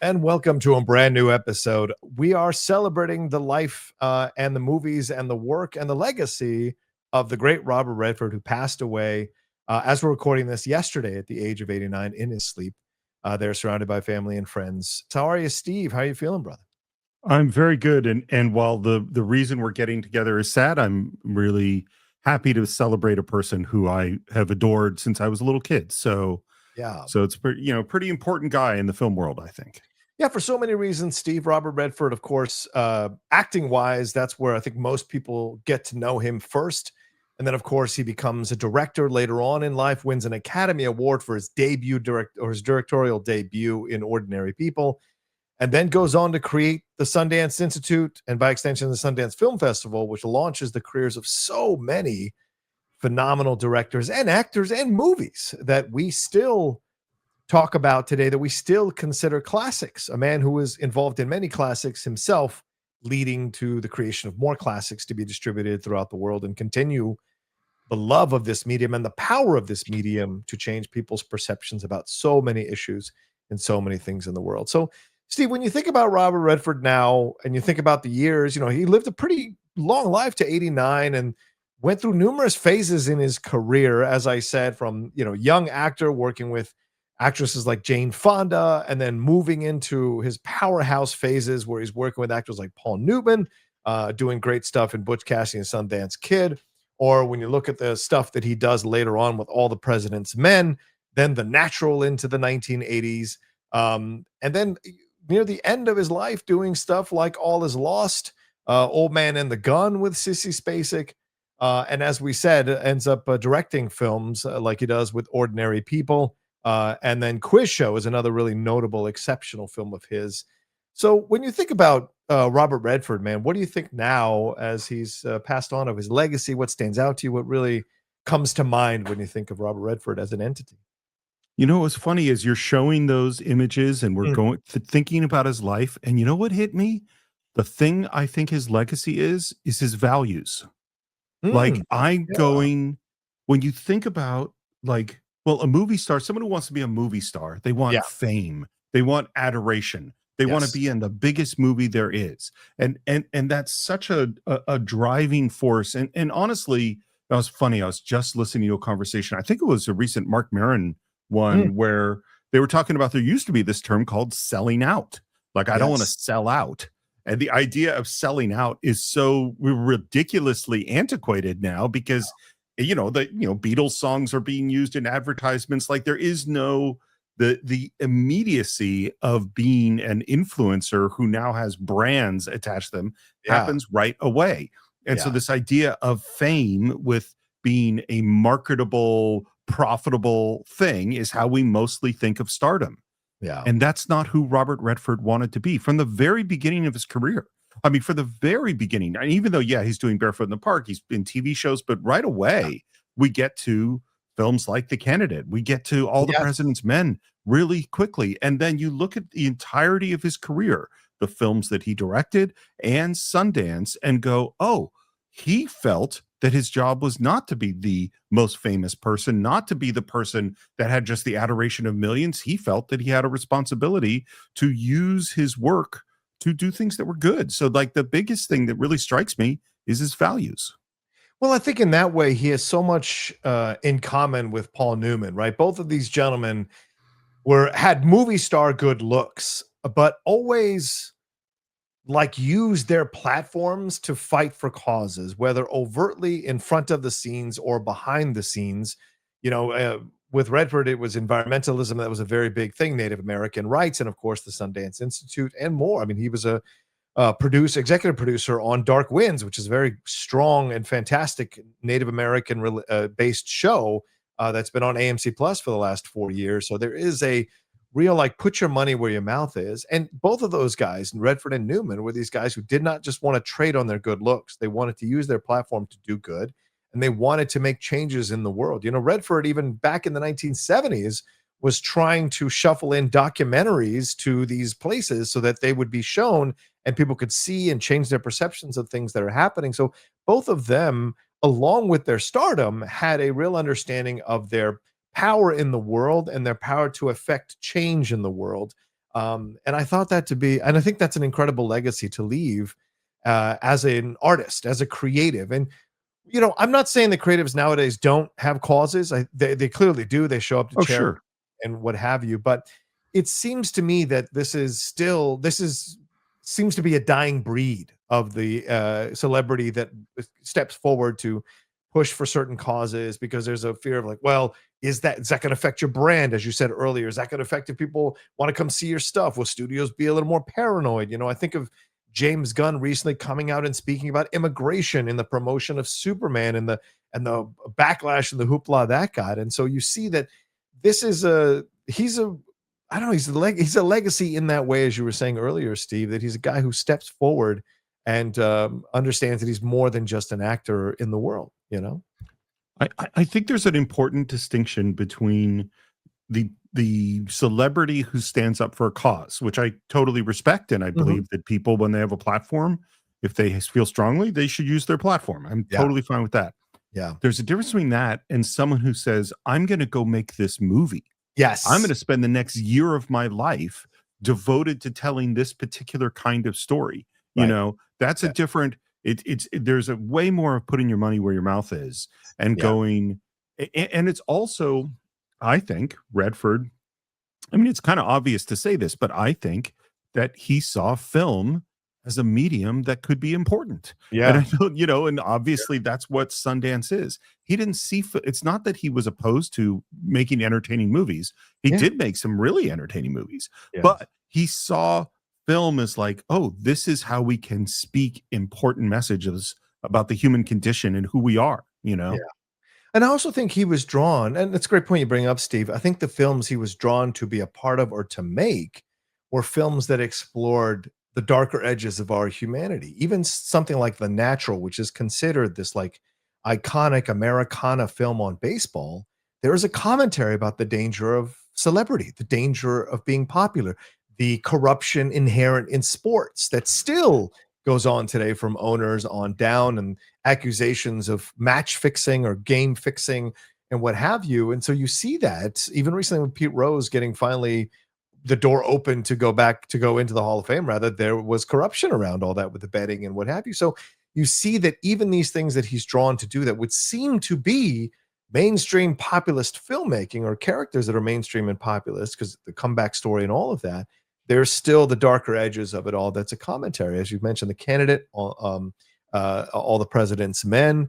And welcome to a brand new episode. We are celebrating the life and the movies and the work and the legacy of the great Robert Redford, who passed away as we're recording this yesterday at the age of 89 in his sleep. They're surrounded by family and friends. So how are you, Steve? How are you feeling, brother? I'm very good, and while the reason we're getting together is sad, I'm really happy to celebrate a person who I have adored since I was a little kid. So Yeah. so it's pretty important guy in the film world, I think. Yeah, for so many reasons, Steve. Robert Redford, of course, acting wise, that's where I think most people get to know him first. And then, of course, he becomes a director later on in life, wins an Academy Award for his his directorial debut in Ordinary People, and then goes on to create the Sundance Institute and, by extension, the Sundance Film Festival, which launches the careers of so many phenomenal directors and actors and movies that we still talk about today, that we still consider classics. A man who was involved in many classics himself, leading to the creation of more classics to be distributed throughout the world and continue the love of this medium and the power of this medium to change people's perceptions about so many issues and so many things in the world. So, Steve, when you think about Robert Redford now and you think about the years, he lived a pretty long life to 89 and went through numerous phases in his career, as I said, from, young actor working with actresses like Jane Fonda, and then moving into his powerhouse phases where he's working with actors like Paul Newman, doing great stuff in Butch, Cassidy, and Sundance Kid. Or when you look at the stuff that he does later on with All the President's Men, then The Natural into the 1980s. And then near the end of his life, doing stuff like All Is Lost, Old Man and the Gun with Sissy Spacek. And as we said, ends up directing films like he does with Ordinary People. And then Quiz Show is another really notable, exceptional film of his. So when you think about Robert Redford, man, what do you think now as he's passed on, of his legacy? What stands out to you? What really comes to mind when you think of Robert Redford as an entity? What's funny is you're showing those images, and we're Mm. thinking about his life, and you know what hit me? The thing I think his legacy is his values. Mm. Like, I'm Yeah. going when you think about, like, well, a movie star, someone who wants to be a movie star, they Yeah. want fame, they want adoration, they wanna Yes. be in the biggest movie there is, and that's such a driving force, and honestly, that was funny, I was just listening to a conversation, I think it was a recent Mark Maron Mm. one, where they were talking about there used to be this term called selling out. Like, I don't wanna Yes. sell out. And the idea of selling out is so ridiculously antiquated now because Beatles songs are being used in advertisements. Like, there is no the immediacy of being an influencer who now has brands attached to them Yeah. happens right away. And so Yeah. this idea of fame with being a marketable, profitable thing is how we mostly think of stardom. Yeah. And that's not who Robert Redford wanted to be from the very beginning of his career. I mean, for the very beginning, and even though, yeah, he's doing Barefoot in the Park, he's in TV shows, but right away we get to films like The Candidate. We get to All the Yes. President's Men really quickly. And then you look at the entirety of his career, the films that he directed and Sundance, and go, oh, he felt that his job was not to be the most famous person, not to be the person that had just the adoration of millions. He felt that he had a responsibility to use his work to do things that were good. So, like, the biggest thing that really strikes me is his values. Well, I think in that way, he has so much in common with Paul Newman, right? Both of these gentlemen had movie star good looks, but always like use their platforms to fight for causes, whether overtly in front of the scenes or behind the scenes. With Redford, it was environmentalism that was a very big thing, Native American rights, and of course the Sundance Institute and more. I mean, he was a executive producer on Dark Winds, which is a very strong and fantastic Native American based show that's been on AMC Plus for the last 4 years. So there is a real, like, put your money where your mouth is. And both of those guys, Redford and Newman, were these guys who did not just want to trade on their good looks. They wanted to use their platform to do good, and they wanted to make changes in the world. Redford, even back in the 1970s, was trying to shuffle in documentaries to these places so that they would be shown and people could see and change their perceptions of things that are happening. So both of them, along with their stardom, had a real understanding of their power in the world and their power to affect change in the world. And I thought that to be, and I think that's an incredible legacy to leave as an artist, as a creative. And I'm not saying the creatives nowadays don't have causes. They clearly do. They show up to Oh, charity sure. and what have you. But it seems to me that this seems to be a dying breed of the celebrity that steps forward to push for certain causes because there's a fear of like, well, is that going to affect your brand? As you said earlier, is that going to affect if people want to come see your stuff? Will studios be a little more paranoid? I think of James Gunn recently coming out and speaking about immigration in the promotion of Superman and the backlash and the hoopla that got. And so you see that this is he's a I don't know, he's a legacy in that way, as you were saying earlier, Steve, that he's a guy who steps forward and understands that he's more than just an actor in the world, I think there's an important distinction between the celebrity who stands up for a cause, which I totally respect, and I Mhm. believe that people, when they have a platform, if they feel strongly, they should use their platform. I'm Yeah. totally fine with that. Yeah. There's a difference between that and someone who says, I'm going to go make this movie. I'm going Yes. to spend the next year of my life devoted to telling this particular kind of story. Right. That's a Yeah. different, there's a way more of putting your money where your mouth is and Yeah. going, and it's also, I think, Redford, I mean, it's kind of obvious to say this, but I think that he saw film as a medium that could be important. And Yeah. I don't, and obviously that's what Sundance is. He didn't see, it's not that he was opposed to making entertaining movies. He Yeah. did make some really entertaining movies, Yeah. but he saw film as like, oh, this is how we can speak important messages about the human condition and who we are, Yeah. And I also think he was drawn, and it's a great point you bring up, Steve. I think the films he was drawn to be a part of or to make were films that explored the darker edges of our humanity. Even something like The Natural, which is considered this like iconic Americana film on baseball, there is a commentary about the danger of celebrity, the danger of being popular, the corruption inherent in sports that still goes on today from owners on down, and accusations of match fixing or game fixing and what have you. And so you see that even recently with Pete Rose getting finally the door open to go into the Hall of Fame, rather, there was corruption around all that with the betting and what have you. So you see that even these things that he's drawn to do that would seem to be mainstream populist filmmaking, or characters that are mainstream and populist because the comeback story and all of that, there's still the darker edges of it all. That's a commentary, as you mentioned, the candidate, all the president's men,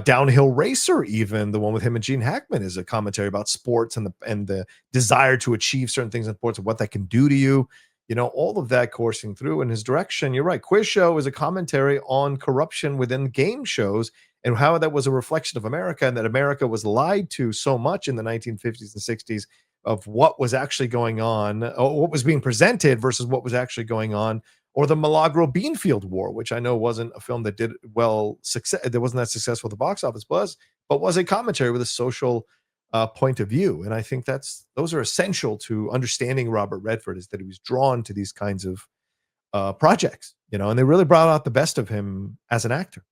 downhill racer, even the one with him and Gene Hackman, is a commentary about sports and the desire to achieve certain things in sports and what that can do to you. All of that coursing through in his direction. You're right. Quiz Show is a commentary on corruption within game shows and how that was a reflection of America, and that America was lied to so much in the 1950s and 60s of what was actually going on, or what was being presented versus what was actually going on. Or the Milagro Beanfield War, which I know wasn't a film that did well, that wasn't that successful at the box office, but was a commentary with a social point of view. And I think those are essential to understanding Robert Redford, is that he was drawn to these kinds of projects, and they really brought out the best of him as an actor.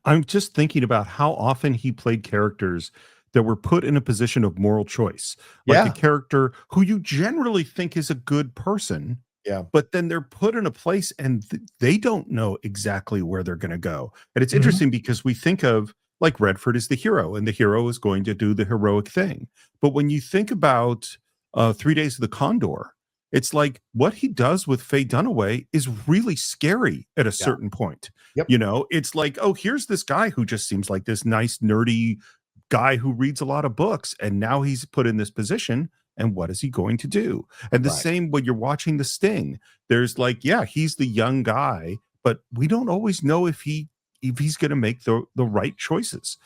I'm just thinking about how often he played characters that were put in a position of moral choice, like a Yeah, character who you generally think is a good person, yeah. but then they're put in a place and they don't know exactly where they're going to go. And it's Mhm. interesting because we think of like Redford is the hero, and the hero is going to do the heroic thing. But when you think about 3 Days of the Condor, it's like what he does with Faye Dunaway is really scary at a Yeah. certain point. Yep. It's like, oh, here's this guy who just seems like this nice, nerdy guy who reads a lot of books. And now he's put in this position. And what is he going to do? And the Right. same when you're watching The Sting, there's like, yeah, he's the young guy, but we don't always know if he's going to make the right choices,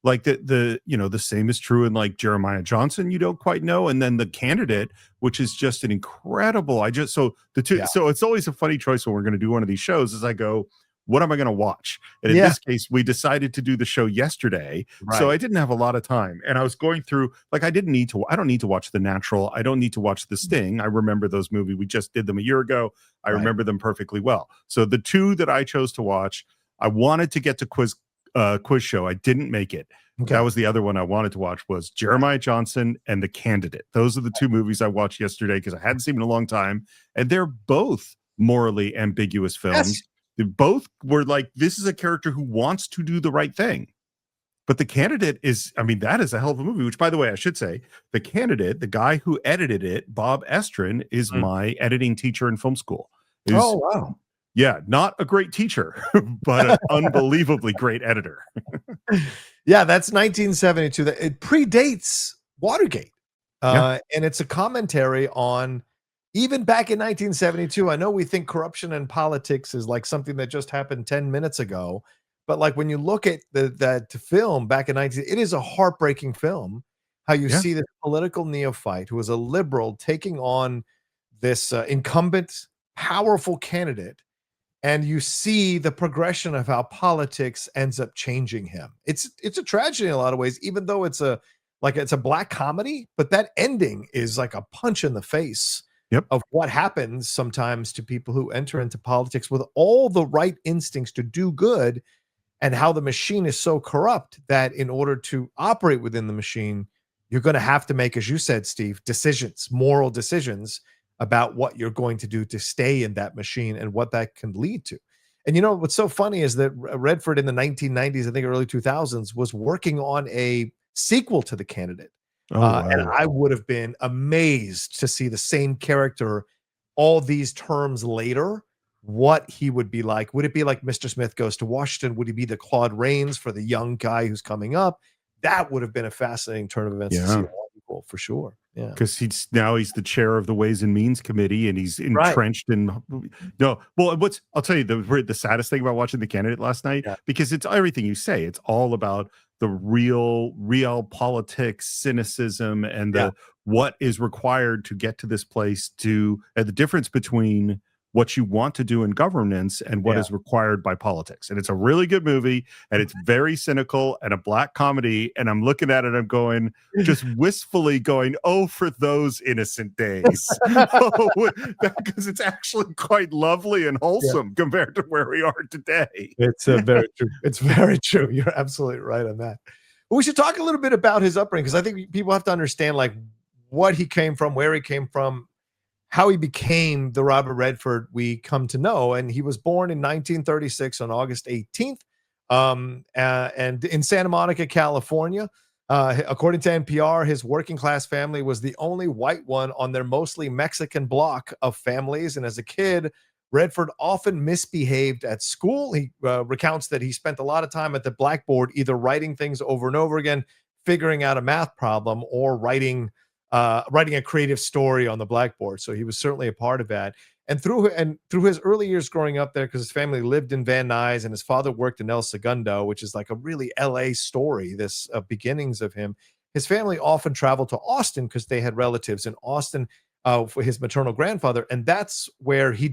like the same is true in like Jeremiah Johnson. You don't quite know. And then the candidate, which is just an incredible, so the two, Yeah. so it's always a funny choice when we're going to do one of these shows, is I go, what am I going to watch? And in Yeah. this case, we decided to do the show yesterday. So Right. I didn't have a lot of time. And I was going through, like, I don't need to watch The Natural. I don't need to watch The Sting. I remember those movies. We just did them a year ago. I Right. remember them perfectly well. So the two that I chose to watch, I wanted to get to quiz show. I didn't make it. That was the other one I wanted to watch, was Jeremiah Johnson and The Candidate. Those are the two movies I watched yesterday because I hadn't seen them in a long time. And they're both morally ambiguous films. Yes. They both were like, this is a character who wants to do the right thing. But The Candidate is, I mean, that is a hell of a movie, which, by the way, I should say, The Candidate, the guy who edited it, Bob Estrin, is my editing teacher in film school. Oh, wow. Yeah, not a great teacher, but an unbelievably great editor. Yeah, that's 1972. It predates Watergate. And it's a commentary on, even back in 1972, I know we think corruption in politics is like something that just happened 10 minutes ago, but like when you look at that film back in it is a heartbreaking film, how you see this political neophyte who was a liberal taking on this incumbent, powerful candidate, and you see the progression of how politics ends up changing him. It's a tragedy in a lot of ways, even though it's a black comedy, but that ending is like a punch in the face of what happens sometimes to people who enter into politics with all the right instincts to do good, and how the machine is so corrupt that in order to operate within the machine, you're going to have to make, as you said, Steve, decisions, moral decisions about what you're going to do to stay in that machine and what that can lead to. And you know, what's so funny is that Redford in the 1990s, I think early 2000s, was working on a sequel to The Candidate. And I would have been amazed to see the same character all these terms later, what he would be like. Would it be like Mr. Smith Goes to Washington? Would he be the Claude Rains for the young guy who's coming up? That would have been a fascinating turn of events to see, for sure. Yeah, because he's the chair of the Ways and Means Committee, and he's entrenched in I'll tell you the saddest thing about watching The Candidate last night, because it's everything you say. It's all about the real politics, cynicism, and what is required to get to this place, to the difference between what you want to do in governance and what is required by politics. And it's a really good movie, and it's very cynical and a black comedy. And I'm looking at it, I'm going, just wistfully going, oh, for those innocent days. Because it's actually quite lovely and wholesome compared to where we are today. It's very true. It's very true. You're absolutely right on that. But we should talk a little bit about his upbringing, because I think people have to understand like what he came from, where he came from, how he became the Robert Redford we come to know. And he was born in 1936 on August 18th, and in Santa Monica, California. According to NPR, his working class family was the only white one on their mostly Mexican block of families. And as a kid, Redford often misbehaved at school. He recounts that he spent a lot of time at the blackboard, either writing things over and over again, figuring out a math problem, or writing a creative story on the blackboard. So he was certainly a part of that. And through his early years growing up there, because his family lived in Van Nuys and his father worked in El Segundo, which is like a really LA story, this beginnings of him. His family often traveled to Austin because they had relatives in Austin for his maternal grandfather. And that's where he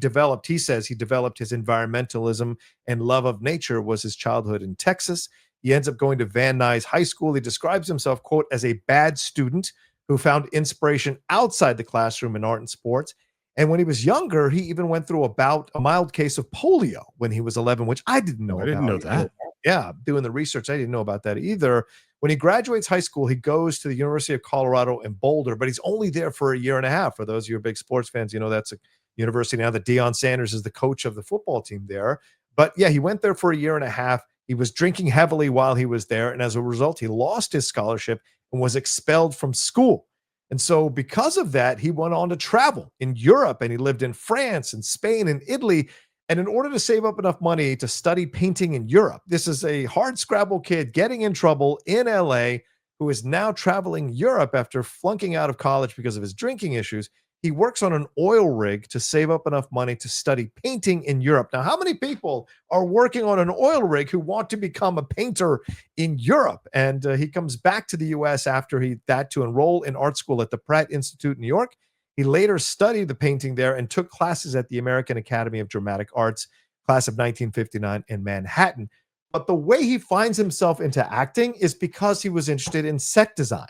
says he developed his environmentalism and love of nature, was his childhood in Texas. He ends up going to Van Nuys High School. He describes himself, quote, as a bad student who found inspiration outside the classroom in art and sports. And when he was younger, he even went through a mild case of polio when he was 11, which I didn't know about. I didn't know that. Yeah, doing the research, I didn't know about that either. When he graduates high school, he goes to the University of Colorado in Boulder, but he's only there for a year and a half. For those of you who are big sports fans, you know that's a university now that Deion Sanders is the coach of the football team there. But yeah, he went there for a year and a half. He was drinking heavily while he was there, and as a result, he lost his scholarship and was expelled from school. And so because of that, he went on to travel in Europe, and he lived in France and Spain and Italy. And in order to save up enough money to study painting in Europe, this is a hardscrabble kid getting in trouble in LA who is now traveling Europe after flunking out of college because of his drinking issues. He works on an oil rig to save up enough money to study painting in Europe. Now, how many people are working on an oil rig who want to become a painter in Europe? And he comes back to the U.S. after to enroll in art school at the Pratt Institute in New York. He later studied the painting there and took classes at the American Academy of Dramatic Arts, class of 1959 in Manhattan. But the way he finds himself into acting is because he was interested in set design.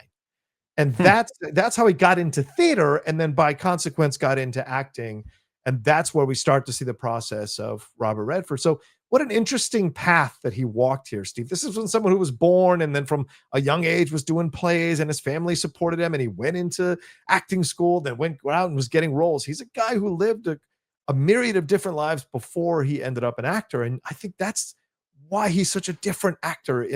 And that's how he got into theater, and then by consequence got into acting. And that's where we start to see the process of Robert Redford. So what an interesting path that he walked here, Steve. This is when someone who was born and then from a young age was doing plays and his family supported him and he went into acting school, then went out and was getting roles. He's a guy who lived a myriad of different lives before he ended up an actor. And I think that's why he's such a different actor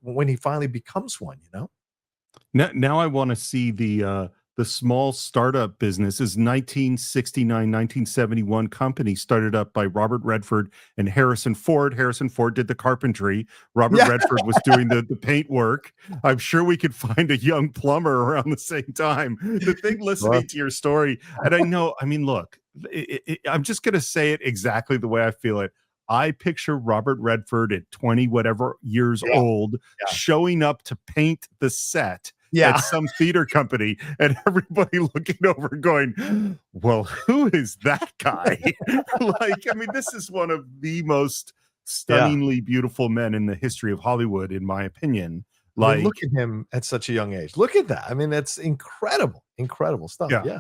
when he finally becomes one, you know? Now I want to see the small startup business. Is 1969, 1971 company started up by Robert Redford and Harrison Ford. Harrison Ford did the carpentry. Robert Redford was doing the paint work. I'm sure we could find a young plumber around the same time. The thing listening to your story, and I mean, look, I'm just going to say it exactly the way I feel it. I picture Robert Redford at 20 whatever years old showing up to paint the set at some theater company, and everybody looking over going, well, who is that guy? Like, I mean, this is one of the most stunningly beautiful men in the history of Hollywood, in my opinion. Like, I mean, look at him at such a young age. Look at that. I mean, that's incredible stuff. Yeah.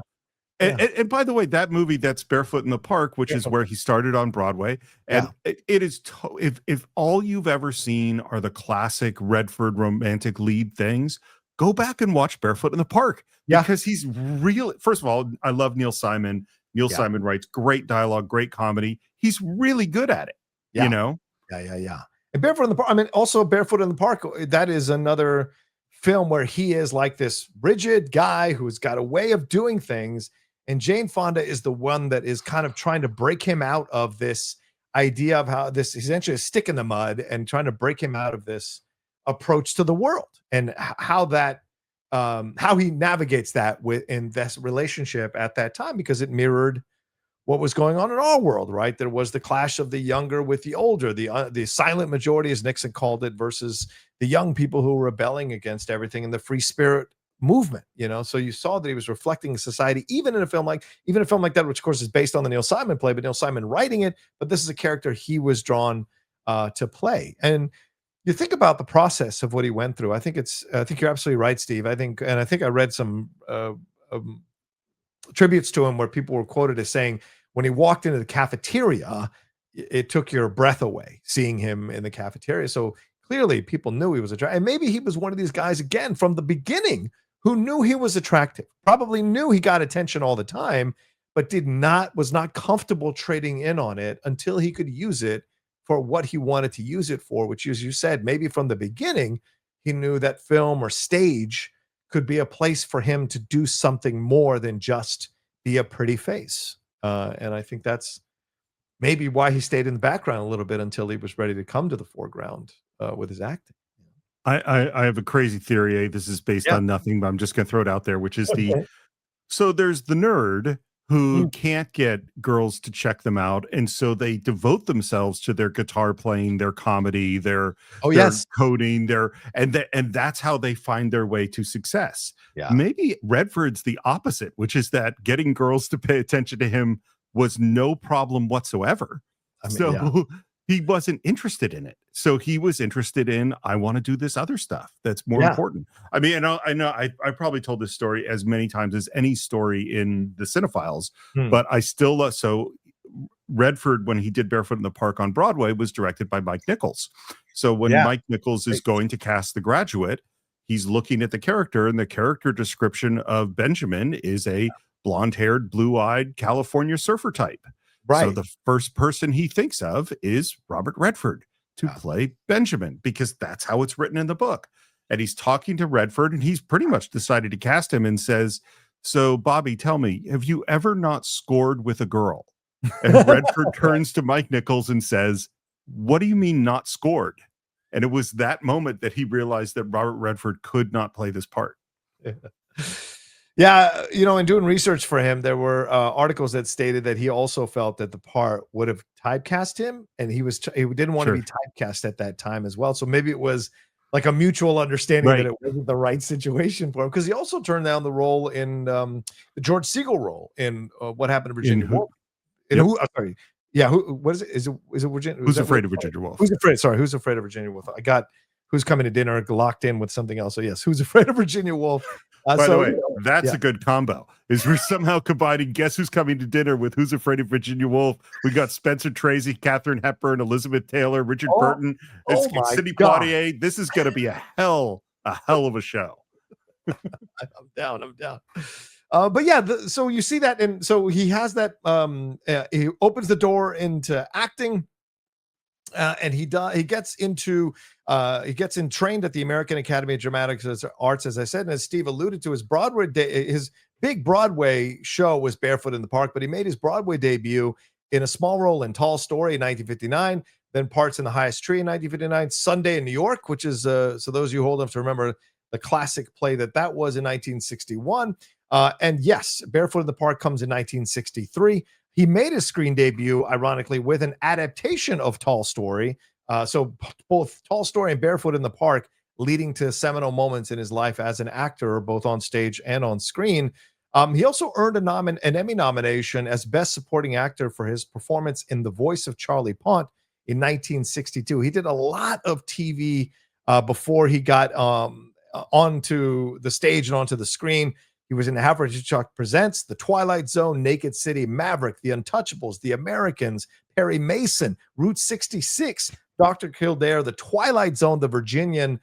And by the way, that movie, that's Barefoot in the Park, which is where he started on Broadway. And it is, if all you've ever seen are the classic Redford romantic lead things, go back and watch Barefoot in the Park, because he's really, first of all, I love Neil Simon. Neil Simon writes great dialogue, great comedy. He's really good at it, you know? Yeah. And Barefoot in the Park, I mean, also Barefoot in the Park, that is another film where he is like this rigid guy who's got a way of doing things. And Jane Fonda is the one that is kind of trying to break him out of this idea of how this essentially a stick in the mud and trying to break him out of this approach to the world, and how he navigates that in this relationship at that time, because it mirrored what was going on in our world, right? There was the clash of the younger with the older, the silent majority, as Nixon called it, versus the young people who were rebelling against everything in the free spirit movement, you know? So you saw that he was reflecting society, even in a film like that, which of course is based on the Neil Simon play, but Neil Simon writing it, but this is a character he was drawn to play. And you think about the process of what he went through. I think you're absolutely right, Steve. I think I read some tributes to him where people were quoted as saying when he walked into the cafeteria, it took your breath away seeing him in the cafeteria. So clearly people knew he was attractive. And maybe he was one of these guys, again, from the beginning, who knew he was attractive, probably knew he got attention all the time, but was not comfortable trading in on it until he could use it for what he wanted to use it for, which, as you said, maybe from the beginning, he knew that film or stage could be a place for him to do something more than just be a pretty face. And I think that's maybe why he stayed in the background a little bit until he was ready to come to the foreground with his acting. I have a crazy theory. This is based on nothing, but I'm just going to throw it out there, which is so there's the nerd who can't get girls to check them out, and so they devote themselves to their guitar playing, their comedy, their coding, and that's how they find their way to success. Maybe Redford's the opposite, which is that getting girls to pay attention to him was no problem whatsoever. He wasn't interested in it. So he was interested in, I want to do this other stuff that's more important. I mean, I know I probably told this story as many times as any story in the Cine-Files, but I still, so Redford, when he did Barefoot in the Park on Broadway, was directed by Mike Nichols. So when Mike Nichols is going to cast The Graduate, he's looking at the character, and the character description of Benjamin is a blonde-haired, blue-eyed California surfer type. So the first person he thinks of is Robert Redford to play Benjamin, because that's how it's written in the book. And he's talking to Redford, and he's pretty much decided to cast him, and says, so Bobby, tell me, have you ever not scored with a girl? And Redford turns to Mike Nichols and says, what do you mean not scored? And it was that moment that he realized that Robert Redford could not play this part. Yeah, you know, in doing research for him, there were articles that stated that he also felt that the part would have typecast him, and he didn't want to be typecast at that time as well. So maybe it was like a mutual understanding that it wasn't the right situation for him, because he also turned down the role in the George Segal role in What Happened to Virginia Woolf. What is it? Is it Virginia? Who's Afraid of Virginia Woolf? Who's Afraid of Virginia Woolf? I got Who's Coming to Dinner locked in with something else. So yes, Who's Afraid of Virginia Woolf. By the So, way, that's yeah. a good combo. Is we're somehow combining Guess Who's Coming to Dinner with Who's Afraid of Virginia Woolf. We got Spencer Tracy, Katharine Hepburn, Elizabeth Taylor, Richard Oh, Burton, oh my Sidney God. Poitier. This is going to be a hell of a show. I'm down. I'm down. But yeah, so you see that, and so he has that. He opens the door into acting, and he gets into he gets trained at the American Academy of Dramatic Arts, as I said, and as Steve alluded to, his big Broadway show was Barefoot in the Park, but he made his Broadway debut in a small role in Tall Story in 1959, then parts in The Highest Tree in 1959, Sunday in New York, which is so those of you old enough to remember the classic play that was in 1961. And yes, Barefoot in the Park comes in 1963. He made his screen debut, ironically, with an adaptation of Tall Story. So both Tall Story and Barefoot in the Park leading to seminal moments in his life as an actor, both on stage and on screen. He also earned an Emmy nomination as Best Supporting Actor for his performance in The Voice of Charlie Pont in 1962. He did a lot of TV before he got onto the stage and onto the screen. He was in Alfred Hitchcock Presents, The Twilight Zone, Naked City, Maverick, The Untouchables, The Americans, Perry Mason, Route 66, Dr. Kildare, The Twilight Zone, The Virginian,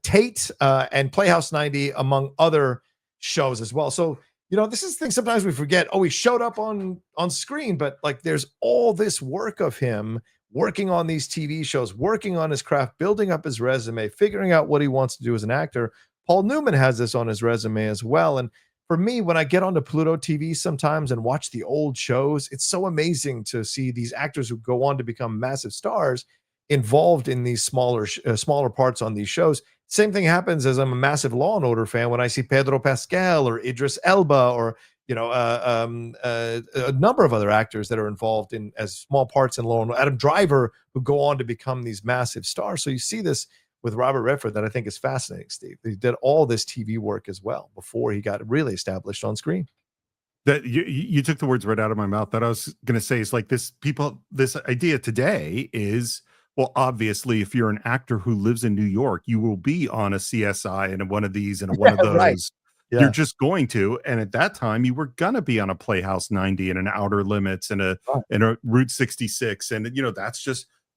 Tate, and Playhouse 90, among other shows as well. So, this is the thing sometimes we forget. Oh, he showed up on screen, but like there's all this work of him working on these TV shows, working on his craft, building up his resume, figuring out what he wants to do as an actor. Paul Newman has this on his resume as well. And for me, when I get onto Pluto TV sometimes and watch the old shows, it's so amazing to see these actors who go on to become massive stars involved in these smaller parts on these shows. Same thing happens as I'm a massive Law and Order fan when I see Pedro Pascal or Idris Elba or a number of other actors that are involved in as small parts in Law and Order. Adam Driver, who go on to become these massive stars. So you see this with Robert Redford that I think is fascinating, Steve. He did all this TV work as well before he got really established on screen. That you took the words right out of my mouth. That I was going to say is like this idea today is, well, obviously, if you're an actor who lives in New York, you will be on a CSI and one of these and one of those. Right. Yeah. You're just going to. And at that time, you were going to be on a Playhouse 90 and an Outer Limits and a Route 66. And,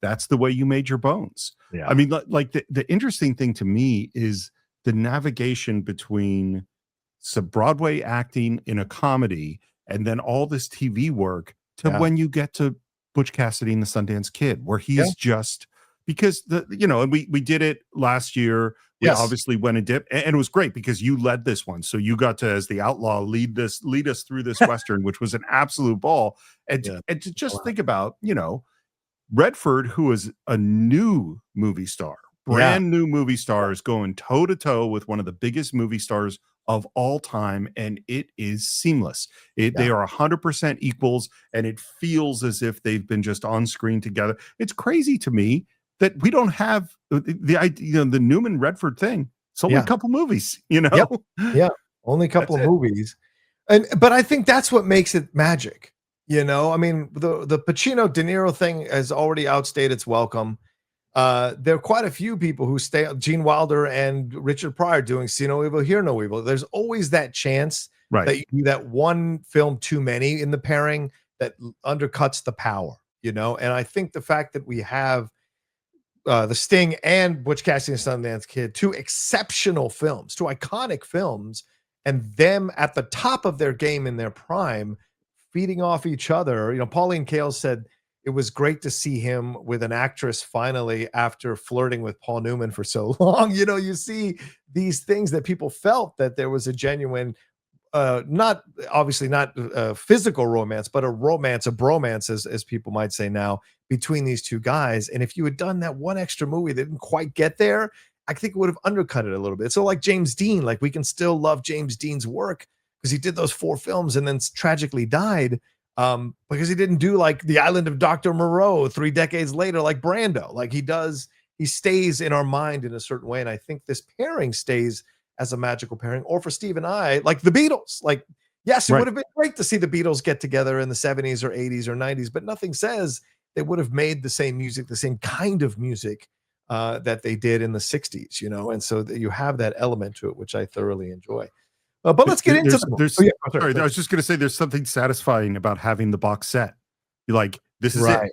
that's the way you made your bones. Yeah. I mean, like the interesting thing to me is the navigation between some Broadway acting in a comedy and then all this TV work to when you get to Butch Cassidy and the Sundance Kid, where he's just because and we did it last year. We obviously went and dipped, and it was great because you led this one. So you got to, as the outlaw, lead us through this Western, which was an absolute ball. And to just think about, Redford, who is a new movie star, brand new movie star, is going toe to toe with one of the biggest movie stars of all time, and it is seamless. They are 100% equals, and it feels as if they've been just on screen together. It's crazy to me that we don't have the idea, the Newman Redford thing. It's only a couple movies, Yeah, only a couple of movies, but I think that's what makes it magic. I mean, the Pacino De Niro thing has already outstayed its welcome. There are quite a few people who stay, Gene Wilder and Richard Pryor doing See No Evil, Hear No Evil. There's always that chance that you do that one film too many in the pairing that undercuts the power, and I think the fact that we have The Sting and Butch Cassidy and Sundance Kid, two exceptional films, two iconic films, and them at the top of their game in their prime, feeding off each other. Pauline Kael said it was great to see him with an actress finally after flirting with Paul Newman for so long. You see these things that people felt that there was a genuine, not physical romance, but a bromance, as people might say now, between these two guys. And if you had done that one extra movie that didn't quite get there, I think it would have undercut it a little bit. So like James Dean, like we can still love James Dean's work because he did those 4 films and then tragically died because he didn't do like The Island of Dr. Moreau 3 decades later, like Brando. Like he stays in our mind in a certain way. And I think this pairing stays as a magical pairing. Or for Steve and I, like the Beatles, like, yes, it would have been great to see the Beatles get together in the 70s or 80s or 90s, but nothing says they would have made the same music, the same kind of music that they did in the 60s, and so that you have that element to it, which I thoroughly enjoy. But let's get into the there's oh, yeah, sorry, I was just going to say there's something satisfying about having the box set. You're like, this is right. it.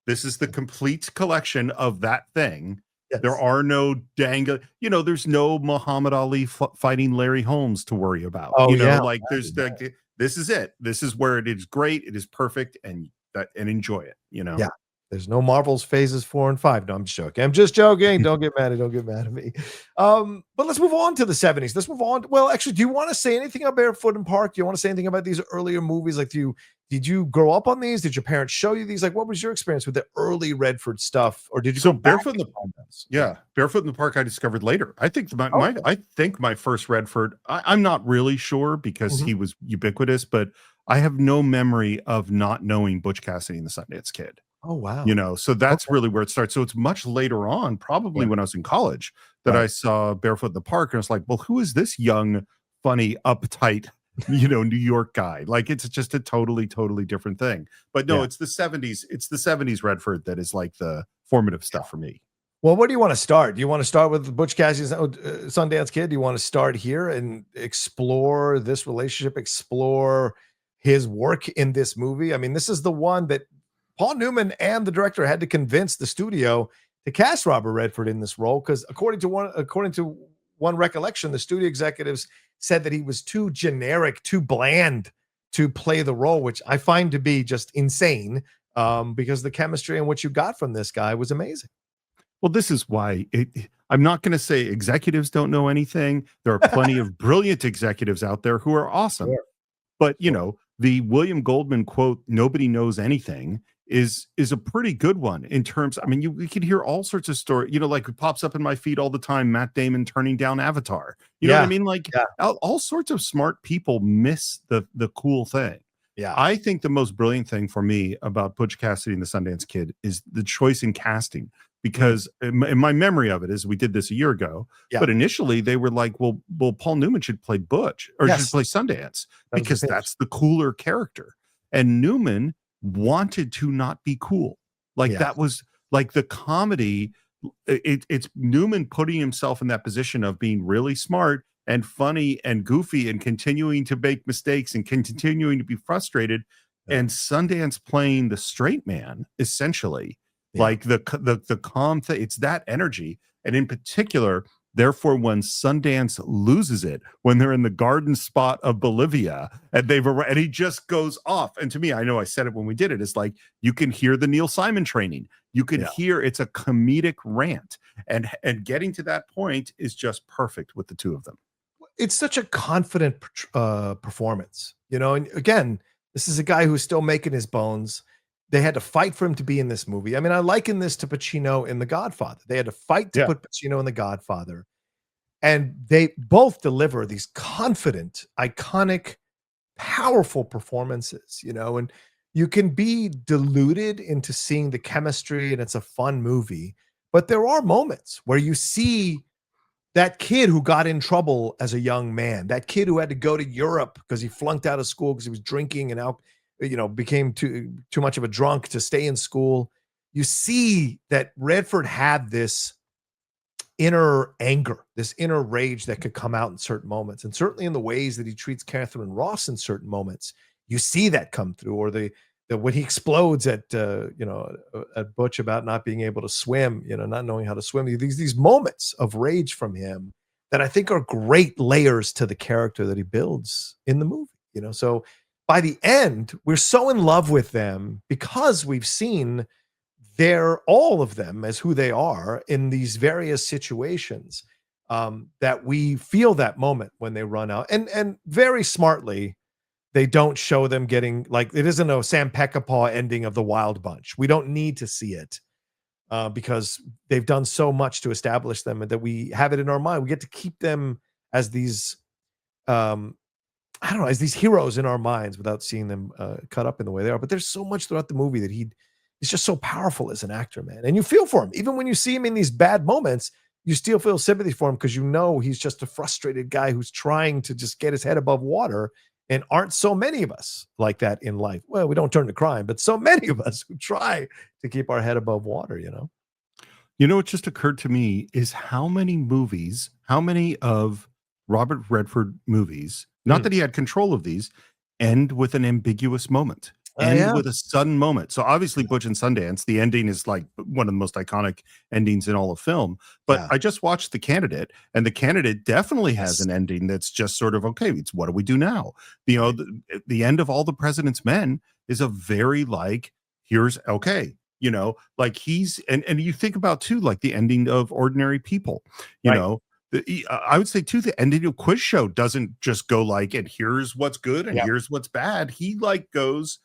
This is the complete collection of that thing. Yes. There are no there's no Muhammad Ali fighting Larry Holmes to worry about. Oh, yeah. Like there's this is it. This is where it is great. It is perfect, and enjoy it. Yeah. There's no Marvel's phases 4 and 5. No, I'm just joking. I'm just joking. Don't get mad. Don't get mad at me. But let's move on to the 70s. Let's move on. Well, actually, do you want to say anything about Barefoot and Park? Do you want to say anything about these earlier movies? Like, did you grow up on these? Did your parents show you these? Like, what was your experience with the early Redford stuff? Or did you go Barefoot in the Barefoot in the Park I discovered later. I think I think my first Redford, I'm not really sure because he was ubiquitous, but I have no memory of not knowing Butch Cassidy and the Sundance Kid. Oh, wow. So that's really where it starts. So it's much later on, probably when I was in college, that I saw Barefoot in the Park, and I was like, well, who is this young, funny, uptight, New York guy? Like, it's just a totally different thing. But no, it's the 70s. It's the 70s Redford that is like the formative stuff for me. Well, where do you want to start? Do you want to start with Butch Cassidy's Sundance Kid? Do you want to start here and explore this relationship, explore his work in this movie? I mean, this is the one that Paul Newman and the director had to convince the studio to cast Robert Redford in this role, because according to one recollection, the studio executives said that he was too generic, too bland to play the role, which I find to be just insane, because the chemistry and what you got from this guy was amazing. Well, this is why I'm not going to say executives don't know anything. There are plenty of brilliant executives out there who are awesome. Sure. But, the William Goldman quote, "Nobody knows anything," is a pretty good one in terms. I mean, we could hear all sorts of stories, like it pops up in my feed all the time. Matt Damon turning down Avatar. You know what I mean? Like all sorts of smart people miss the cool thing. Yeah. I think the most brilliant thing for me about Butch Cassidy and the Sundance Kid is the choice in casting, because in my memory of it is we did this a year ago, but initially they were like, well, Paul Newman should play Butch, or should play Sundance, because that's the cooler character. And Newman wanted to not be cool. Like that was like the comedy. It's Newman putting himself in that position of being really smart and funny and goofy and continuing to make mistakes and continuing to be frustrated, and Sundance playing the straight man, essentially. Like the calm thing. It's that energy. And in particular, therefore, when Sundance loses it, when they're in the garden spot of Bolivia, and and he just goes off. And to me, I know I said it when we did it, it's like you can hear the Neil Simon training. You can hear it's a comedic rant. And getting to that point is just perfect with the two of them. It's such a confident performance, and again, this is a guy who's still making his bones. They had to fight for him to be in this movie. I mean, I liken this to Pacino in The Godfather. They had to fight to put Pacino in The Godfather. And they both deliver these confident, iconic, powerful performances, and you can be deluded into seeing the chemistry and it's a fun movie. But there are moments where you see that kid who got in trouble as a young man, that kid who had to go to Europe because he flunked out of school because he was drinking and became too much of a drunk to stay in school. You see that Redford had this inner anger, this inner rage that could come out in certain moments, and certainly in the ways that he treats Catherine Ross in certain moments. You see that come through, or the when he explodes at Butch about not being able to swim, not knowing how to swim. These moments of rage from him that I think are great layers to the character that he builds in the movie. So by the end, we're so in love with them because we've seen all of them as who they are in these various situations, that we feel that moment when they run out. And very smartly, they don't show them getting, like, it isn't a Sam Peckinpah ending of The Wild Bunch. We don't need to see it because they've done so much to establish them, and that we have it in our mind. We get to keep them as these as these heroes in our minds without seeing them cut up in the way they are. But there's so much throughout the movie that he's just so powerful as an actor, man. And you feel for him. Even when you see him in these bad moments, you still feel sympathy for him, because he's just a frustrated guy who's trying to just get his head above water. And aren't so many of us like that in life? Well, we don't turn to crime, but so many of us who try to keep our head above water, You know, what just occurred to me is how many of Robert Redford movies, not Mm. that he had control of these, end with an ambiguous moment, Oh, end yeah. with a sudden moment. So obviously Butch and Sundance, the ending is like one of the most iconic endings in all of film. But Yeah. I just watched The Candidate, and The Candidate definitely has Yes. an ending that's just sort of, okay, it's what do we do now? You know, Right. the end of All the President's Men is a very like, here's okay. You know, like and you think about too, like the ending of Ordinary People, you Right. know, I would say too, the ending of Quiz Show doesn't just go like, and here's what's good and Yeah. here's what's bad. He like goes,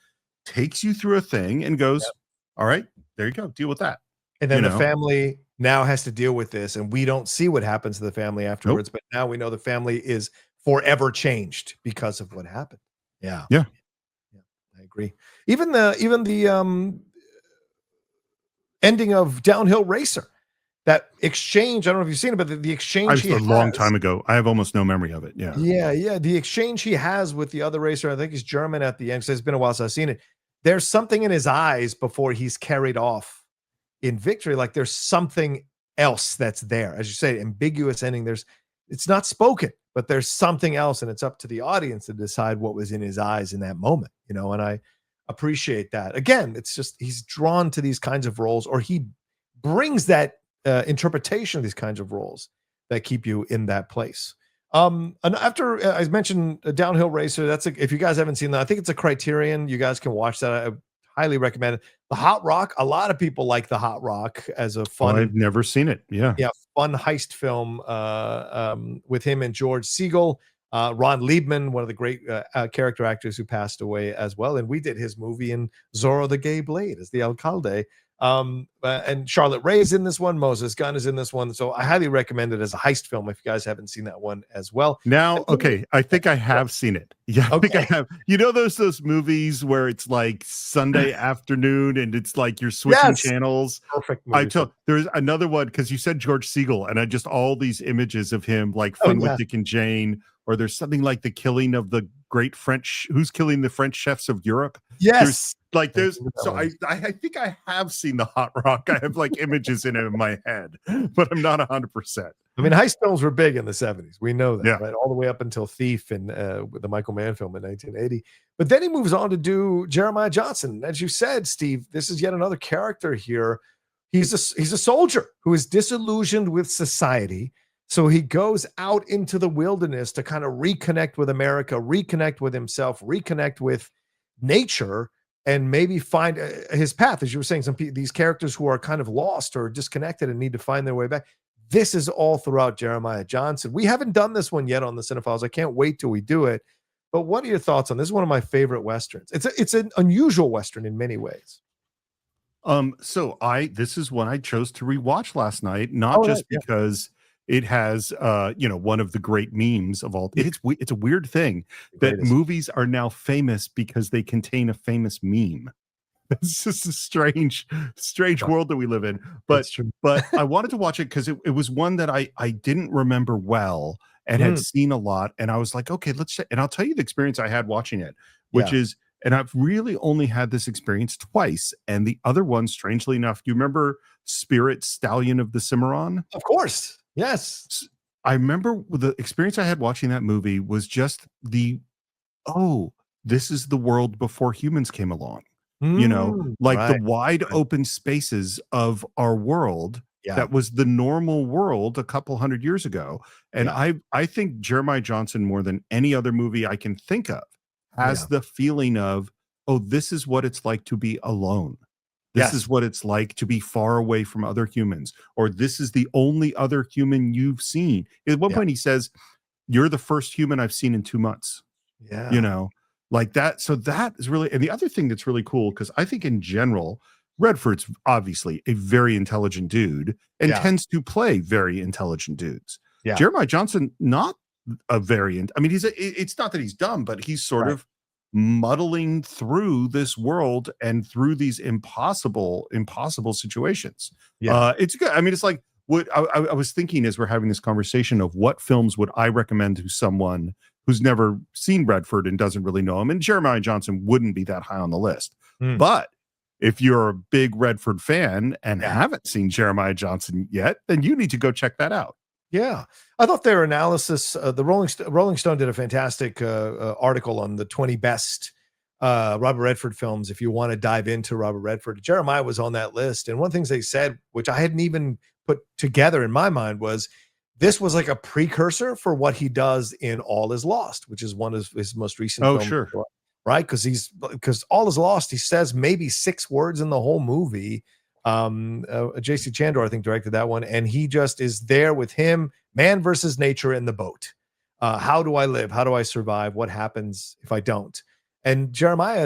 takes you through a thing and Yep. goes, all right, there you go, deal with that. And You then the know, family now has to deal with this, and we don't see what happens to the family nope, afterwards, but now we know the family is forever changed because of what happened. Yeah. yeah, Yeah, I agree. Even the ending of Downhill Racer, that exchange, I don't know if you've seen it, but the I exchange was he a long has. time ago. I have almost no memory of it. Yeah, Yeah, yeah, the exchange he has with the other racer, I think he's German at the end, so it's been a while since I've seen it. There's something in his eyes before he's carried off in victory, like there's something else that's there. As you say, ambiguous ending, it's not spoken, but there's something else, and it's up to the audience to decide what was in his eyes in that moment, and I appreciate that. Again, it's just he's drawn to these kinds of roles, or he brings that interpretation of these kinds of roles that keep you in that place. And after I mentioned a Downhill Racer, if you guys haven't seen that, I think it's a Criterion. You guys can watch that. I highly recommend it. The Hot Rock, a lot of people like The Hot Rock as a oh, fun, I've never seen it. Yeah, yeah, fun heist film with him and George Siegel, Ron Liebman, one of the great character actors who passed away as well. And we did his movie in Zorro the Gay Blade as the alcalde. And Charlotte Rae is in this one. Moses Gunn is in this one. So I highly recommend it as a heist film if you guys haven't seen that one as well. now, And then- okay, I think I have seen it. Yeah, I think I okay. have. You know those movies where it's like Sunday afternoon and it's like you're switching Yes. channels. Perfect I movie. tell there's another one because you said George Siegel, and I just all these images of him like Oh, Fun with yeah. Dick and Jane, or there's something like the killing of the great French, who's killing the French chefs of Europe. Yes. I think I have seen the Hot Rock. I have like images in it in my head, but I'm not 100%. I mean, heist films were big in the 70s. We know that, Yeah. right? All the way up until Thief and with the Michael Mann film in 1980. But then he moves on to do Jeremiah Johnson. As you said, Steve, this is yet another character here. He's a soldier who is disillusioned with society. So he goes out into the wilderness to kind of reconnect with America, reconnect with himself, reconnect with nature, and maybe find his path. As you were saying, these characters who are kind of lost or disconnected and need to find their way back. This is all throughout Jeremiah Johnson. We haven't done this one yet on the Cine-Files. I can't wait till we do it. But what are your thoughts on this? Is one of my favorite Westerns. It's an unusual Western in many ways. So this is one I chose to rewatch last night, not Oh, just yeah. because it has one of the great memes of all. It's a weird thing that Greatest. movies are now famous because they contain a famous meme. It's just a strange Yeah. world that we live in. It's true. But I wanted to watch it because it was one that I didn't remember well and had seen a lot. And I was like, okay, let's check. And I'll tell you the experience I had watching it, which Yeah. is, and I've really only had this experience twice. And the other one, strangely enough, do you remember Spirit Stallion of the Cimarron? Of course. Yes. I remember the experience I had watching that movie was just this is the world before humans came along. Like the Right. wide open spaces of our world Yeah. that was the normal world a couple hundred years ago. And Yeah. I think Jeremiah Johnson, more than any other movie I can think of, has the feeling of, oh, this is what it's like to be alone. This is what it's like to be far away from other humans, or this is the only other human you've seen. At one point he says, you're the first human I've seen in 2 months. Yeah. Like that. So that is really, and the other thing that's really cool, because I think in general, Redford's obviously a very intelligent dude and tends to play very intelligent dudes. Yeah. Jeremiah Johnson, not a variant. I mean, it's not that he's dumb, but he's sort of muddling through this world and through these impossible situations. Yeah. It's good. I mean, it's like what I was thinking as we're having this conversation of what films would I recommend to someone who's never seen Redford and doesn't really know him. And Jeremiah Johnson wouldn't be that high on the list. But if you're a big Redford fan and Yeah. haven't seen Jeremiah Johnson yet, then you need to go check that out. Yeah, I thought their analysis, the Rolling Stone did a fantastic article on the 20 best Robert Redford films. If you want to dive into Robert Redford, Jeremiah was on that list. And one of the things they said, which I hadn't even put together in my mind, was this was like a precursor for what he does in All Is Lost, which is one of his most recent Oh, films. sure. Right? Because All Is Lost, he says maybe 6 words in the whole movie. JC Chandor, I think, directed that one, and he just is there with him, man versus nature in the boat. How do I live? How do I survive? What happens if I don't? And Jeremiah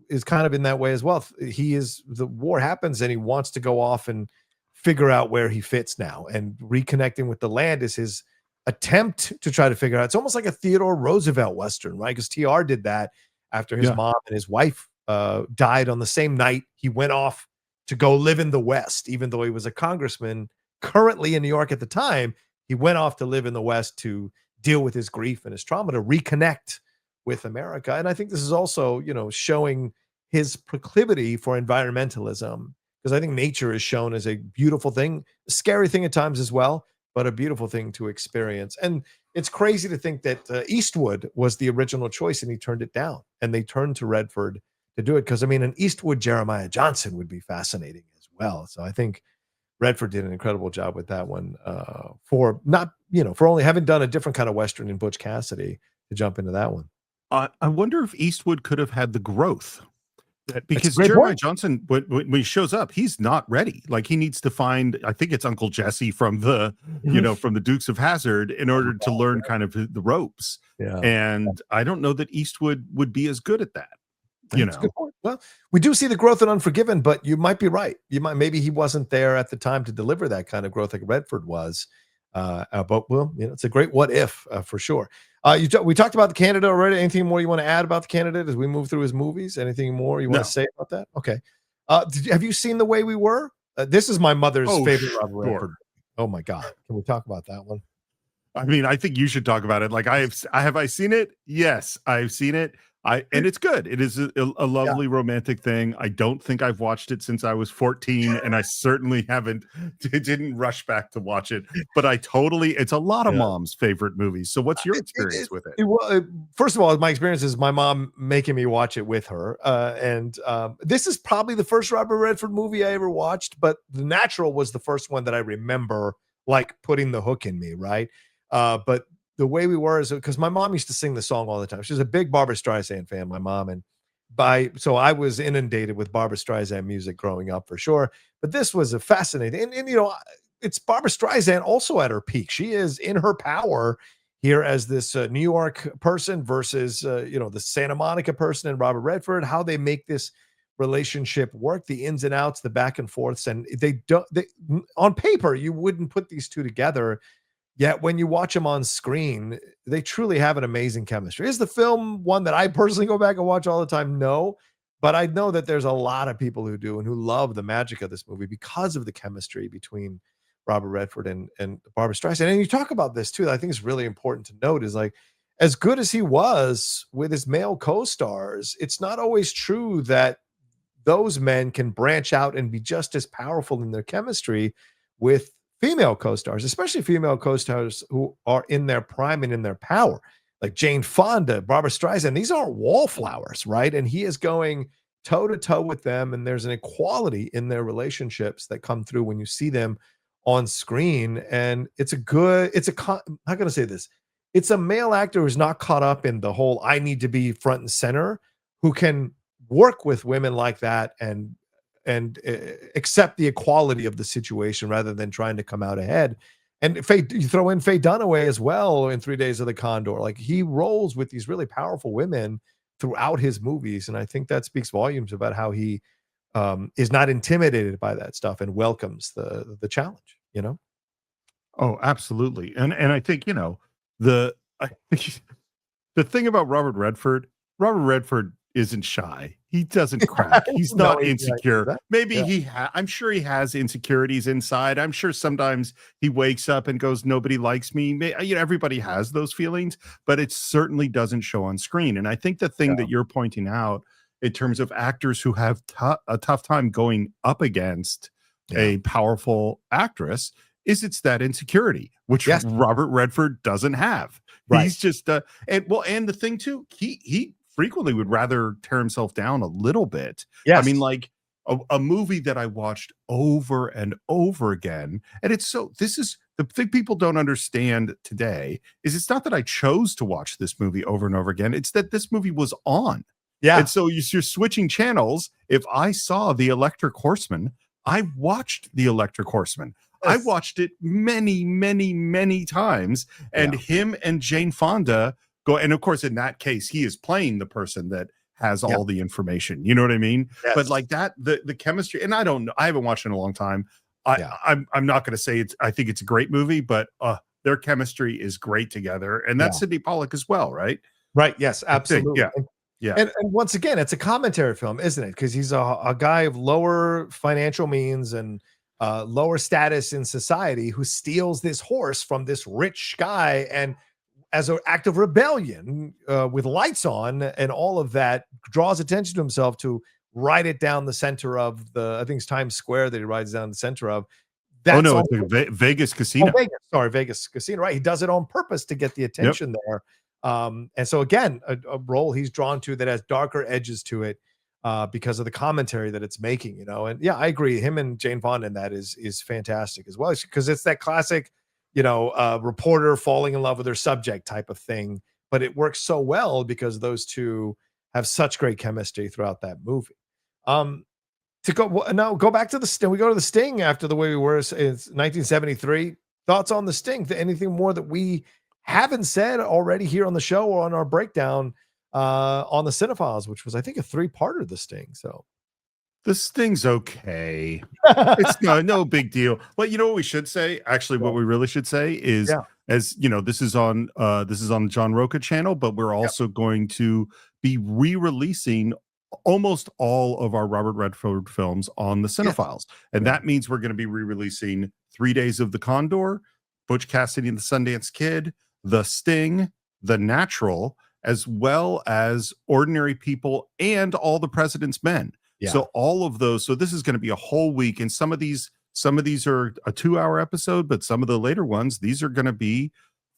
is kind of in that way as well. The war happens and he wants to go off and figure out where he fits now, and reconnecting with the land is his attempt to try to figure out. It's almost like a Theodore Roosevelt Western, right? Because TR did that after his mom and his wife died on the same night. He went off to go live in the West, even though he was a congressman currently in New York at the time. He went off to live in the West to deal with his grief and his trauma, to reconnect with America. And I think this is also, showing his proclivity for environmentalism, because I think nature is shown as a beautiful thing, a scary thing at times as well, but a beautiful thing to experience. And it's crazy to think that Eastwood was the original choice and he turned it down, and they turned to Redford to do it. Because an Eastwood Jeremiah Johnson would be fascinating as well. So I think Redford did an incredible job with that one, for only having done a different kind of Western in Butch Cassidy, to jump into that one. I wonder if Eastwood could have had the growth. Because Great Jeremiah point. Johnson, when he shows up, he's not ready. Like, he needs to find, I think it's Uncle Jesse from the, from the Dukes of Hazzard, in order to learn kind of the ropes. Yeah. And I don't know that Eastwood would be as good at that. That's a good point. Well, we do see the growth in Unforgiven, but you might be right. Maybe he wasn't there at the time to deliver that kind of growth like Redford was. But it's a great what if, for sure. We talked about the candidate already. Anything more you want to add about the candidate as we move through his movies? Anything more you want to say about that? Okay. Have you seen The Way We Were? This is my mother's favorite Robert Redford. Oh my God. Can we talk about that one? I mean, I think you should talk about it. Like, have I seen it? Yes, I've seen it. And it's good. It is a lovely romantic thing. I don't think I've watched it since I was 14, and I certainly didn't rush back to watch it. But it's a lot of mom's favorite movies. So what's your experience with it? First of all, my experience is my mom making me watch it with her. And this is probably the first Robert Redford movie I ever watched, but The Natural was the first one that I remember, like, putting the hook in me, right? But The Way We Were is because my mom used to sing the song all the time. She's a big Barbra Streisand fan, my mom. And so I was inundated with Barbra Streisand music growing up, for sure. But this was a fascinating, and it's Barbra Streisand also at her peak. She is in her power here as this New York person versus, the Santa Monica person and Robert Redford, how they make this relationship work, the ins and outs, the back and forths. And on paper, you wouldn't put these two together. Yet when you watch them on screen, they truly have an amazing chemistry. Is the film one that I personally go back and watch all the time? No, but I know that there's a lot of people who do and who love the magic of this movie because of the chemistry between Robert Redford and Barbra Streisand. And you talk about this too. I think it's really important to note is, like, as good as he was with his male co-stars, it's not always true that those men can branch out and be just as powerful in their chemistry with female co-stars, especially female co-stars who are in their prime and in their power, like Jane Fonda, Barbra Streisand. These aren't wallflowers, right? And he is going toe to toe with them, and there's an equality in their relationships that come through when you see them on screen. And how can I say this? It's a male actor who's not caught up in the whole I need to be front and center, who can work with women like that and accept the equality of the situation rather than trying to come out ahead. And you throw in Faye Dunaway as well in 3 Days of the Condor. Like, he rolls with these really powerful women throughout his movies, and I think that speaks volumes about how he is not intimidated by that stuff and welcomes the challenge. Oh, absolutely. And I think the thing about Robert Redford isn't shy. He doesn't crack. He's not insecure. Maybe I'm sure he has insecurities inside. I'm sure sometimes he wakes up and goes, nobody likes me. Everybody has those feelings, but it certainly doesn't show on screen. And I think the thing that you're pointing out in terms of actors who have a tough time going up against Yeah. a powerful actress is it's that insecurity, which Yes. Robert Redford doesn't have. Right. He's just and the thing too, he frequently would rather tear himself down a little bit. Yes. I mean, like a movie that I watched over and over again, and it's so this is the thing people don't understand today is it's not that I chose to watch this movie over and over again, it's that this movie was on. Yeah. And so you're switching channels. If I saw The Electric Horseman, I watched The Electric Horseman. I watched it many, many, many times. And him and Jane Fonda go, and of course, in that case, he is playing the person that has all the information. You know what I mean? Yes. But like that, the chemistry, and I don't know, I haven't watched it in a long time. I'm not going to say I think it's a great movie, but their chemistry is great together. And that's Sidney Pollack as well, right? Right. Yes, absolutely. Yeah. And once again, it's a commentary film, isn't it? Because he's a guy of lower financial means and lower status in society who steals this horse from this rich guy, and as an act of rebellion with lights on and all of that, draws attention to himself to ride it down the center of I think it's Times Square that he rides down the center of. That's it's Vegas Casino. Vegas Casino, right? He does it on purpose to get the attention there. And so again, a role he's drawn to that has darker edges to it because of the commentary that it's making, and I agree. Him and Jane Fonda in that is fantastic as well, because it's that classic, reporter falling in love with her subject type of thing, but it works so well because those two have such great chemistry throughout that movie. Go back to the Sting. We go to the Sting after The Way We Were. It's 1973. Thoughts on the Sting? Anything more that we haven't said already here on the show or on our breakdown on the Cine-Files, which was, I think, a 3-parter, the Sting. So the Sting's okay. It's no big deal. But you know what we should say? Actually, what we really should say is, as you know, this is on the John Rocha channel, but we're also going to be re-releasing almost all of our Robert Redford films on the Cine-Files. And that means we're going to be re-releasing 3 Days of the Condor, Butch Cassidy and the Sundance Kid, The Sting, The Natural, as well as Ordinary People and All the President's Men. So all of those. So this is going to be a whole week. And some of these are a 2-hour episode, but some of the later ones, these are going to be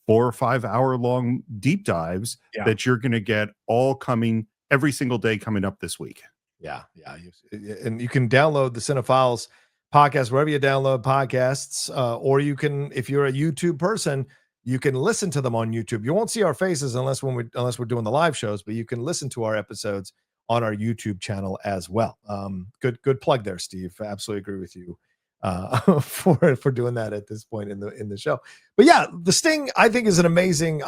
4 or 5 hour long deep dives that you're going to get all coming every single day coming up this week. Yeah. And you can download the Cine-Files podcast wherever you download podcasts, or you can, if you're a YouTube person, you can listen to them on YouTube. You won't see our faces unless we're doing the live shows, but you can listen to our episodes on our YouTube channel as well. Good plug there, Steve. I absolutely agree with you for doing that at this point in the show. But yeah, the Sting I think is an amazing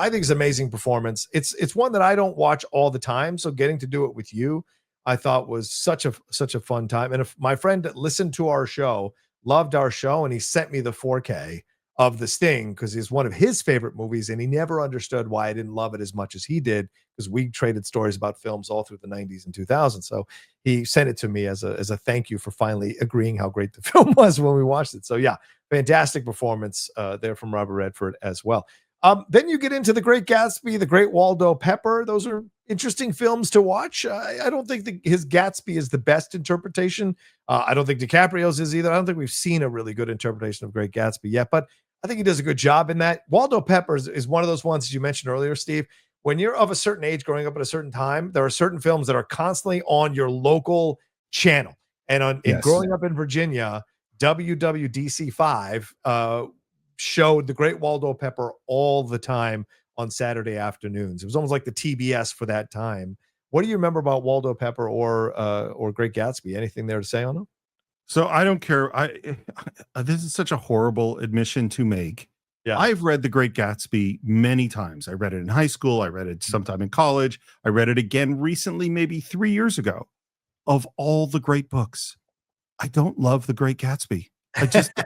performance. It's one that I don't watch all the time, so getting to do it with you I thought was such a fun time. And if my friend listened to our show, loved our show, and he sent me the 4K of the Sting because it's one of his favorite movies, and he never understood why I didn't love it as much as he did, because we traded stories about films all through the 90s and 2000s. So he sent it to me as a thank you for finally agreeing how great the film was when we watched it. So yeah, fantastic performance there from Robert Redford as well. Then you get into The Great Gatsby, The Great Waldo Pepper. Those are interesting films to watch. I don't think his Gatsby is the best interpretation. I don't think DiCaprio's is either. I don't think we've seen a really good interpretation of Great Gatsby yet, but I think he does a good job in that. Waldo Pepper is one of those ones that you mentioned earlier, Steve. When you're of a certain age, growing up at a certain time, there are certain films that are constantly on your local channel. And growing up in Virginia, WWDC5 showed The Great Waldo Pepper all the time on Saturday afternoons. It was almost like the TBS for that time. What do you remember about Waldo Pepper or Great Gatsby? Anything there to say on them? So I don't care. This is such a horrible admission to make. Yeah. I've read The Great Gatsby many times. I read it in high school. I read it sometime in college. I read it again recently, maybe 3 years ago. Of all the great books, I don't love The Great Gatsby.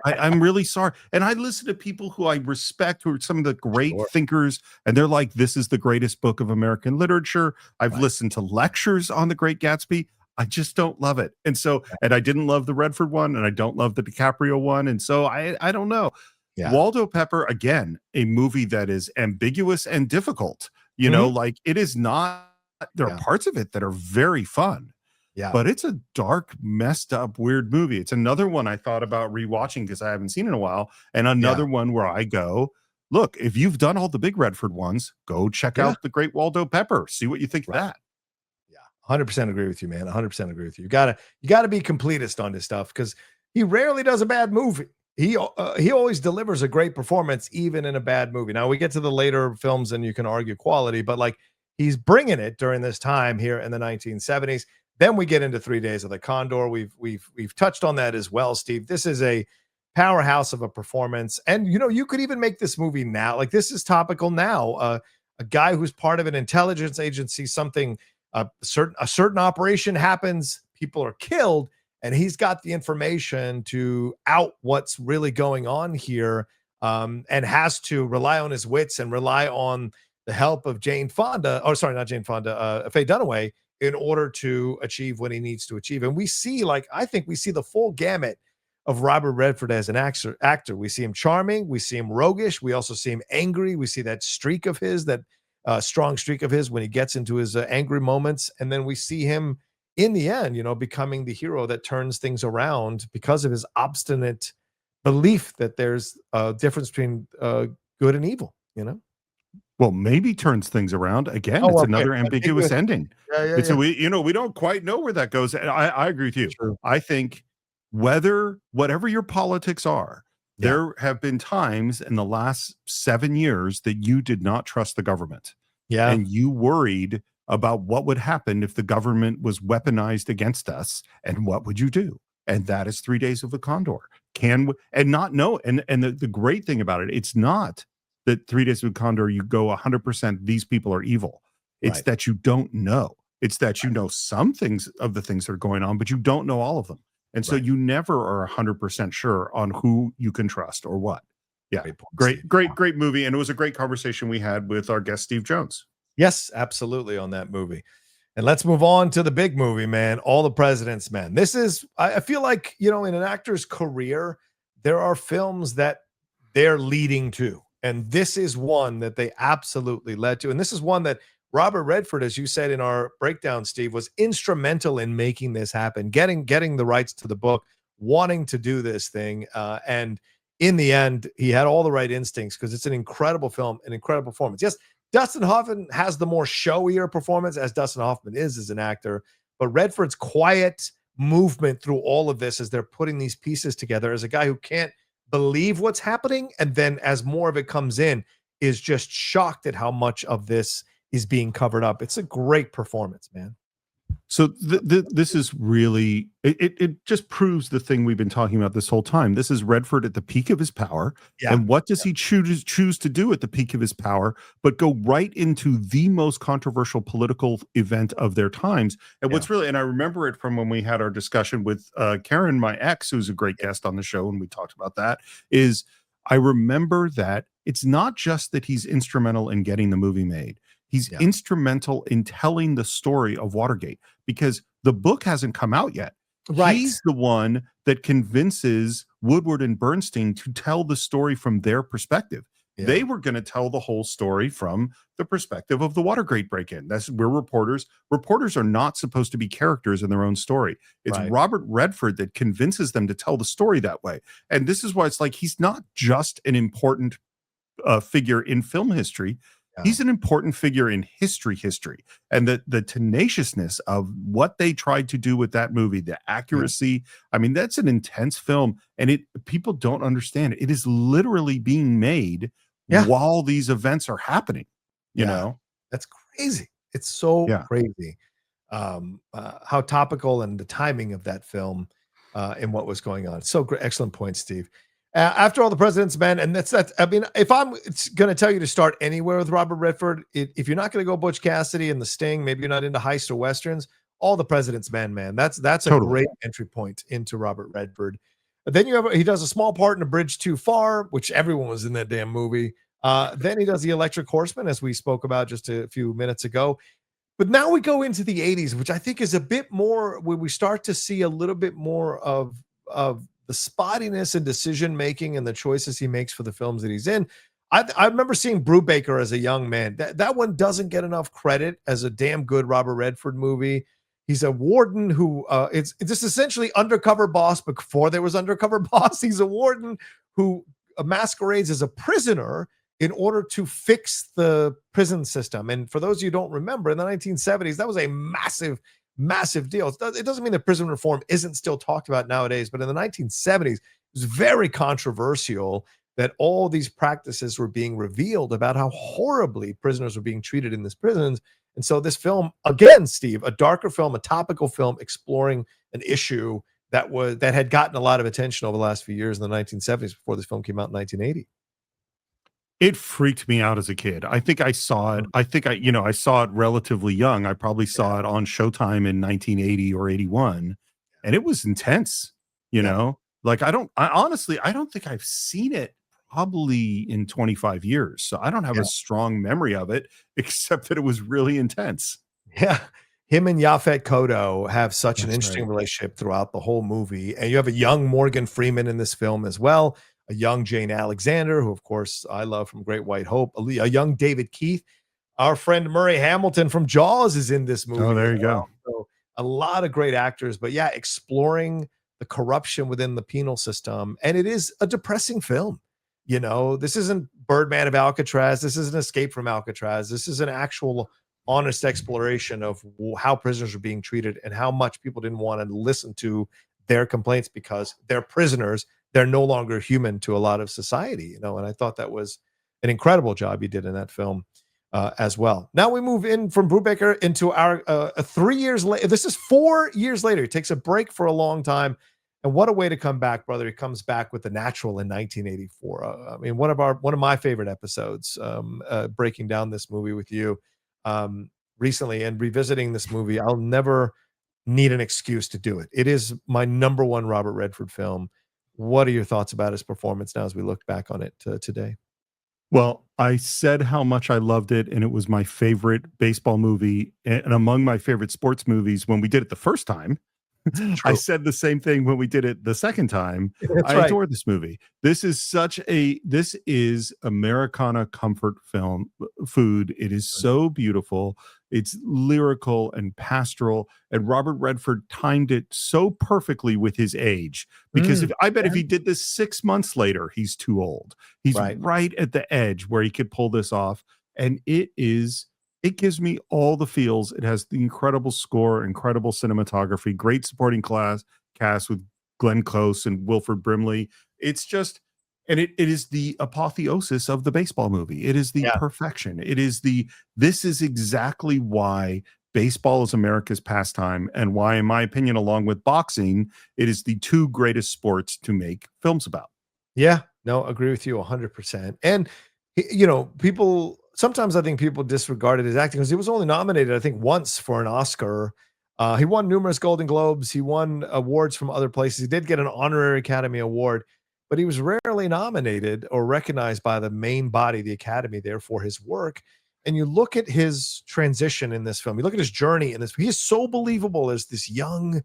I'm really sorry. And I listen to people who I respect, who are some of the great thinkers, and they're like, this is the greatest book of American literature. I've listened to lectures on The Great Gatsby. I just don't love it. And so, and I didn't love the Redford one, and I don't love the DiCaprio one. And so I don't know. Yeah. Waldo Pepper, again, a movie that is ambiguous and difficult. You know, like it is not, there are parts of it that are very fun. Yeah. but it's a dark, messed up, weird movie. It's another one I thought about rewatching because I haven't seen it in a while, and Yeah. another one where I go, look, if you've done all the big Redford ones, go check Yeah. out The Great Waldo Pepper. See what you think of Right. that. Yeah. 100% agree with you, man. 100% agree with you. You gotta be completist on this stuff because he rarely does a bad movie. He always delivers a great performance, even in a bad movie. Now we get to the later films, and you can argue quality, but like he's bringing it during this time here in the 1970s. Then we get into 3 Days of the Condor. We've touched on that as well, Steve. This is a powerhouse of a performance, and you could even make this movie now. Like this is topical now. A guy who's part of an intelligence agency, something a certain operation happens, people are killed, and he's got the information to out what's really going on here, and has to rely on his wits and rely on the help of Jane Fonda, or sorry, not Jane Fonda, Faye Dunaway, in order to achieve what he needs to achieve. And we see, like, I think we see the full gamut of Robert Redford as an actor. We see him charming, we see him roguish, we also see him angry, we see that streak of his, that strong streak of his when he gets into his angry moments, and then we see him in the end, becoming the hero that turns things around because of his obstinate belief that there's a difference between good and evil. Well, maybe turns things around. Again, Oh, it's okay. another ambiguous ending. Yeah, yeah, It's a yeah. we don't quite know where that goes. And I agree with you. True. I think whatever your politics are, Yeah. there have been times in the last 7 years that you did not trust the government, Yeah. and you worried about what would happen if the government was weaponized against us, and what would you do? And that is 3 Days of the Condor. And not know. And the great thing about it, it's not that 3 Days of the Condor, you go 100%, these people are evil. It's Right. that you don't know. It's that you know some things of the things that are going on, but you don't know all of them. And so Right. you never are 100% sure on who you can trust or what. Yeah. Great point, Great, Steve. great movie. And it was a great conversation we had with our guest, Steve Jones. Yes, absolutely, on that movie. And let's move on to the big movie, man. All the President's Men. This is, I feel like, in an actor's career, there are films that they're leading to. And this is one that they absolutely led to. And this is one that Robert Redford, as you said in our breakdown, Steve, was instrumental in making this happen, getting the rights to the book, wanting to do this thing. And in the end, he had all the right instincts because it's an incredible film, an incredible performance. Yes, Dustin Hoffman has the more showier performance, as Dustin Hoffman is as an actor, but Redford's quiet movement through all of this as they're putting these pieces together, as a guy who can't believe what's happening, and then as more of it comes in, is just shocked at how much of this is being covered up. It's a great performance, man. So this is really it just proves the thing we've been talking about this whole time. This is Redford at the peak of his power. Yeah. And what does he choose to do at the peak of his power but go right into the most controversial political event of their times? And what's really, and I remember it from when we had our discussion with Karen, my ex, who's a great guest on the show, and we talked about that, is I remember that it's not just that he's instrumental in getting the movie made. He's instrumental in telling the story of Watergate, because the book hasn't come out yet. Right. He's the one that convinces Woodward and Bernstein to tell the story from their perspective. Yeah. They were going to tell the whole story from the perspective of the Watergate break-in. We're reporters. Reporters are not supposed to be characters in their own story. It's Robert Redford that convinces them to tell the story that way. And this is why it's like he's not just an important figure in film history. He's an important figure in history, and the tenaciousness of what they tried to do with that movie, the accuracy. I mean, that's an intense film, and people don't understand it. It is literally being made while these events are happening. You know, that's crazy. It's so crazy. How topical, and the timing of that film and what was going on. So great. Excellent point, Steve. After All the President's Men, and that's I mean, if I'm going to tell you to start anywhere with Robert Redford, if you're not going to go Butch Cassidy and The Sting, maybe you're not into heist or westerns, All the President's Men, man, that's a great entry point into Robert Redford. Then he does a small part in A Bridge Too Far, which everyone was in that damn movie. Then he does The Electric Horseman, as we spoke about just a few minutes ago. But now we go into the 80s, which I think is a bit more where we start to see a little bit more of the spottiness and decision making and the choices he makes for the films that he's in. I remember seeing Brubaker as a young man. That one doesn't get enough credit as a damn good Robert Redford movie. He's a warden who it's just essentially undercover boss before there was undercover boss. He's a warden who masquerades as a prisoner in order to fix the prison system. And for those of you who don't remember, in the 1970s, that was a massive deal. It doesn't mean that prison reform isn't still talked about nowadays, but in the 1970s, it was very controversial that all these practices were being revealed about how horribly prisoners were being treated in these prisons. And so this film, again, Steve, a darker film, a topical film exploring an issue that had gotten a lot of attention over the last few years in the 1970s before this film came out in 1980. It freaked me out as a kid. I think I saw it. I think I saw it relatively young. I probably saw it on Showtime in 1980 or 81, and it was intense, you know? Like I honestly, I don't think I've seen it probably in 25 years. So I don't have a strong memory of it, except that it was really intense. Yeah. Him and Yaphet Kotto have such an interesting relationship throughout the whole movie. And you have a young Morgan Freeman in this film as well, a young Jane Alexander, who, of course, I love from Great White Hope, a young David Keith. Our friend Murray Hamilton from Jaws is in this movie. Oh, there you go. So a lot of great actors, but yeah, exploring the corruption within the penal system. And it is a depressing film. You know, this isn't Birdman of Alcatraz. This isn't Escape from Alcatraz. This is an actual honest exploration of how prisoners are being treated and how much people didn't want to listen to their complaints because they're prisoners. They're no longer human to a lot of society, you know, and I thought that was an incredible job he did in that film as well. Now we move in from Brubaker into our 3 years later. This is 4 years later. He takes a break for a long time. And what a way to come back, brother. He comes back with The Natural in 1984. I mean, one of my favorite episodes, breaking down this movie with you recently and revisiting this movie. I'll never need an excuse to do it. It is my number one Robert Redford film. What are your thoughts about his performance now as we look back on it today? Well, I said how much I loved it, and it was my favorite baseball movie and among my favorite sports movies when we did it the first time. I said the same thing when we did it the second time. I adore this movie. This is Americana comfort film food. It is so beautiful. It's lyrical and pastoral, and Robert Redford timed it so perfectly with his age. Because if he did this 6 months later, he's too old. He's right at the edge where he could pull this off, and it gives me all the feels. It has the incredible score, incredible cinematography, great supporting cast with Glenn Close and Wilford Brimley. It's just, and it is the apotheosis of the baseball movie. It is the perfection. This is exactly why baseball is America's pastime, and why, in my opinion, along with boxing, it is the two greatest sports to make films about. Yeah, no, agree with you 100%. And, sometimes I think people disregarded his acting because he was only nominated, I think, once for an Oscar. He won numerous Golden Globes. He won awards from other places. He did get an honorary Academy Award, but he was rarely nominated or recognized by the main body, the Academy, there for his work. And you look at his transition in this film. You look at his journey in this. He is so believable as this young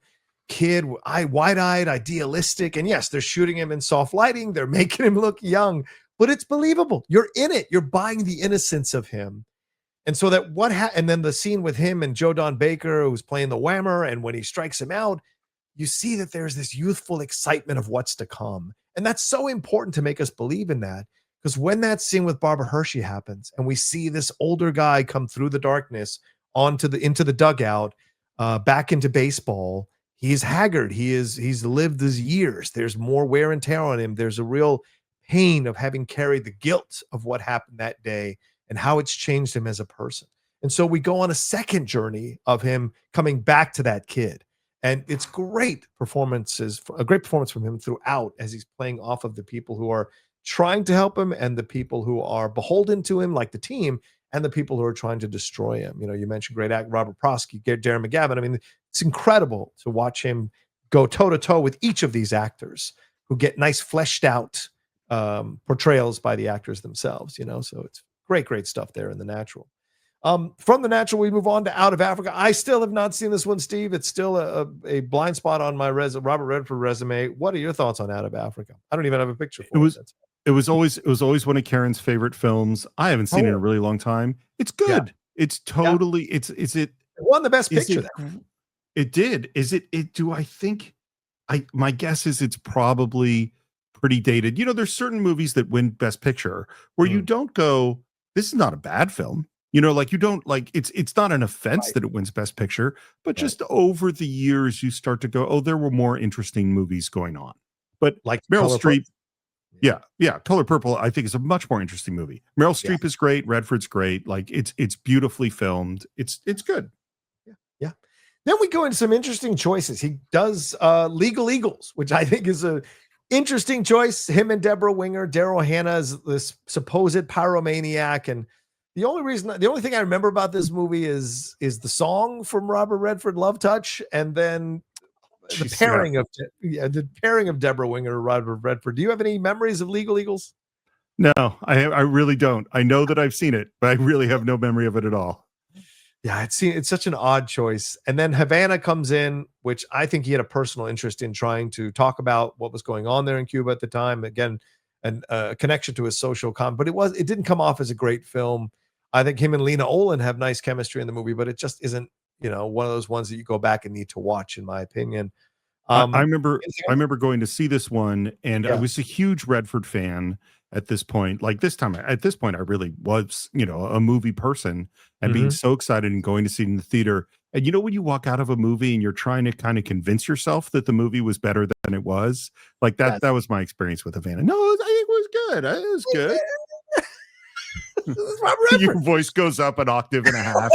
kid, wide-eyed, idealistic. And yes, they're shooting him in soft lighting. They're making him look young. But it's believable. You're in it. You're buying the innocence of him. And so and then the scene with him and Joe Don Baker, who's playing the whammer, and when he strikes him out, you see that there's this youthful excitement of what's to come. And that's so important to make us believe in that. Because when that scene with Barbara Hershey happens, and we see this older guy come through the darkness into the dugout, back into baseball, he's haggard. He's lived his years. There's more wear and tear on him. There's a real pain of having carried the guilt of what happened that day and how it's changed him as a person. And so we go on a second journey of him coming back to that kid. And it's a great performance from him throughout as he's playing off of the people who are trying to help him and the people who are beholden to him, like the team, and the people who are trying to destroy him. You know, you mentioned great actor Robert Prosky, Darren McGavin. I mean, it's incredible to watch him go toe-to-toe with each of these actors who get nice fleshed out portrayals by the actors themselves, so it's great stuff there in The Natural. From The Natural, we move on to Out of Africa. I still have not seen this one, Steve. It's still a blind spot on my Robert Redford resume. What are your thoughts on Out of Africa? I don't even have a picture for it. It was always one of Karen's favorite films. I haven't seen it in a really long time. It's good. It's totally it won the best picture. It did. Is it do I think my guess is it's probably pretty dated. You know, there's certain movies that win Best Picture where you Mm, don't go, this is not a bad film. You know, like you don't like it's not an offense right, that it wins Best Picture, but right. just over the years you start to go, oh, there were more interesting movies going on. But Like Meryl Color Purple. Streep, yeah, Color Purple, I think is a much more interesting movie. Meryl Yeah, Streep is great, Redford's great. Like it's beautifully filmed. It's good. yeah, yeah. Then we go into some interesting choices. He does Legal Eagles, which I think is a interesting choice. Him and Deborah Winger, Daryl Hannah is this supposed pyromaniac, and the only thing I remember about this movie is the song from Robert Redford, "Love Touch," and then the Jeez, yeah. pairing of Deborah Winger and Robert Redford. Do you have any memories of Legal Eagles? No, I really don't. I know that I've seen it, but I really have no memory of it at all. Yeah, it's such an odd choice. And then Havana comes in, which I think he had a personal interest in trying to talk about what was going on there in Cuba at the time. Again, and a connection to his social but it didn't come off as a great film. I think him and Lena Olin have nice chemistry in the movie, but it just isn't, one of those ones that you go back and need to watch, in my opinion. I Um, remember anything I else? remember going to see this one, and I Yeah. was a huge Redford fan at this point. Like at this point, I really was, a movie person and being Mhm. so excited and going to see it in the theater. And when you walk out of a movie and you're trying to kind of convince yourself that the movie was better than it was, like that Yes. that was my experience with Havana. No, I think it was good. It was good. This is Robert Your Redford. voice goes up an octave and a half.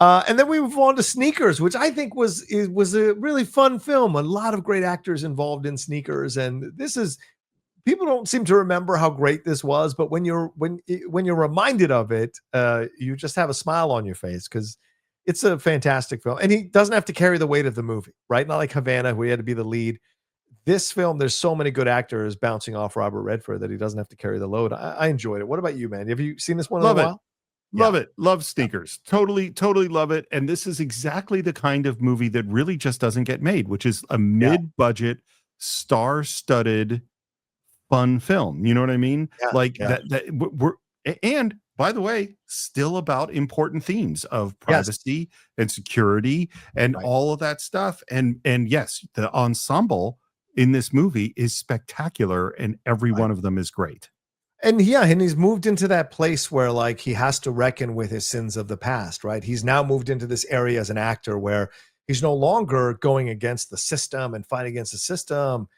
And then we move on to Sneakers, which I think was a really fun film. A lot of great actors involved in Sneakers, and this is people don't seem to remember how great this was, but when you're reminded of it, you just have a smile on your face because it's a fantastic film, and he doesn't have to carry the weight of the movie, right? Not like Havana, who he had to be the lead. This film, there's so many good actors bouncing off Robert Redford that he doesn't have to carry the load. I enjoyed it. What about you, man? Have you seen this one in a Love it. while? Yeah. Love it. Love Yeah. Sneakers. Totally, totally love it. And this is exactly the kind of movie that really just doesn't get made, which is a Yeah. mid-budget, star-studded, fun film. You know what I mean? Yeah. Like Yeah. and by the way, still about important themes of Yes. privacy and security and Right. all of that stuff. And yes, the ensemble in this movie is spectacular, and every Right. one of them is great. And yeah, and he's moved into that place where like he has to reckon with his sins of the past, right? He's now moved into this area as an actor where he's no longer going against the system and fighting against the system.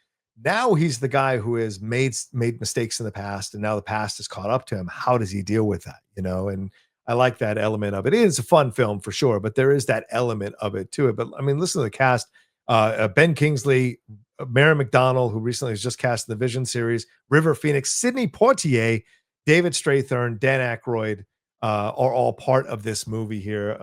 Now he's the guy who has made mistakes in the past, and now the past has caught up to him. How does he deal with that? And I like that element of it. It is a fun film for sure, but there is that element of it to it. But I mean, listen to the cast: Ben Kingsley, Mary McDonnell, who recently was just cast in the Vision series, River Phoenix, Sidney Poitier, David Strathern, Dan Aykroyd are all part of this movie here.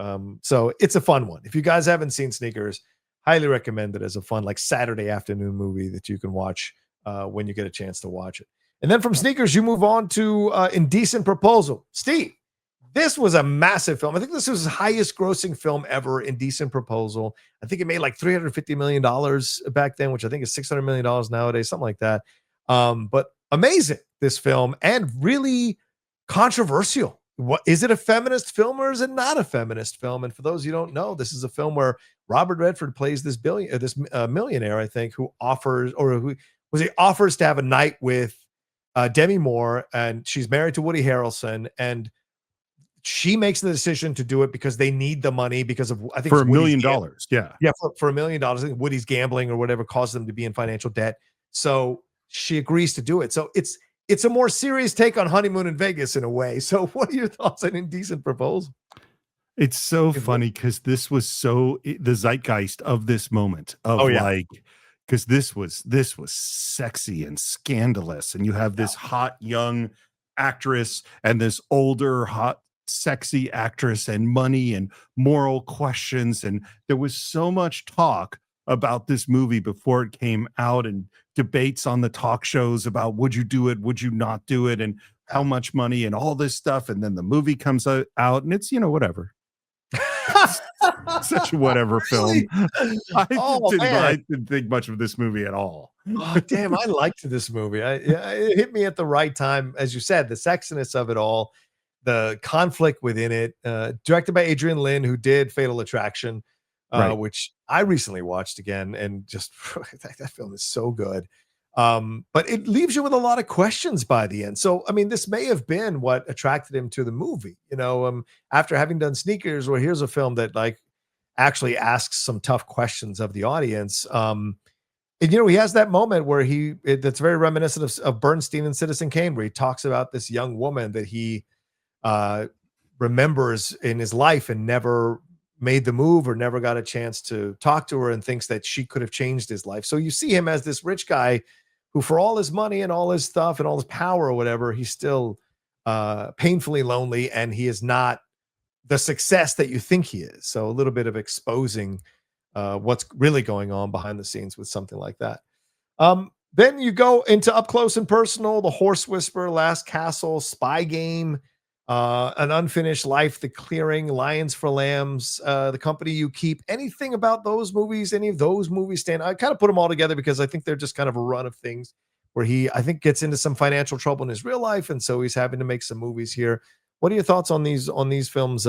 So it's a fun one. If you guys haven't seen Sneakers, highly recommend it as a fun, like Saturday afternoon movie that you can watch when you get a chance to watch it. And then from Sneakers, you move on to Indecent Proposal. Steve, this was a massive film. I think this was his highest grossing film ever, Indecent Proposal. I think it made like $350 million back then, which I think is $600 million nowadays, something like that. But amazing, this film, and really controversial. What is it, a feminist film or is it not a feminist film? And for those you don't know, this is a film where Robert Redford plays this millionaire, I think, who offers to have a night with Demi Moore, and she's married to Woody Harrelson, and she makes the decision to do it because they need the money because of, I think For it's $1 Woody's million. gambling. Yeah. Yeah, for $1 million. I think Woody's gambling or whatever caused them to be in financial debt. So she agrees to do it. So it's a more serious take on Honeymoon in Vegas in a way. So what are your thoughts on Indecent Proposal? It's so funny because this was the zeitgeist of this moment of Oh yeah. because this was sexy and scandalous, and you have this hot young actress and this older hot sexy actress and money and moral questions, and there was so much talk about this movie before it came out, and debates on the talk shows about would you do it, would you not do it, and how much money and all this stuff, and then the movie comes out and it's whatever. Such a whatever film. Really? Oh I man. didn't think much of this movie at all. Oh damn, I liked this movie. Yeah, it hit me at the right time. As you said, the sexiness of it all. the conflict within it. Directed by Adrian Lin, who did Fatal Attraction, Right. which I recently watched again, and just that film is so good. But it leaves you with a lot of questions by the end. So, I mean, this may have been what attracted him to the movie. After having done Sneakers, where here's a film that like actually asks some tough questions of the audience. And he has that moment where that's very reminiscent of Bernstein and Citizen Kane, where he talks about this young woman that he uh, remembers in his life and never made the move or never got a chance to talk to her, and thinks that she could have changed his life. So you see him as this rich guy who, for all his money and all his stuff and all his power or whatever, he's still painfully lonely, and he is not the success that you think he is. So a little bit of exposing what's really going on behind the scenes with something like that. Then you go into Up Close and Personal, The Horse Whisperer, Last Castle, Spy Game, An Unfinished Life, The Clearing, Lions for Lambs, The Company You Keep. Anything about those movies? Any of those movies stand? I kind of put them all together because I think they're just kind of a run of things where he, I think, gets into some financial trouble in his real life, and so he's having to make some movies here. What are your thoughts on these films,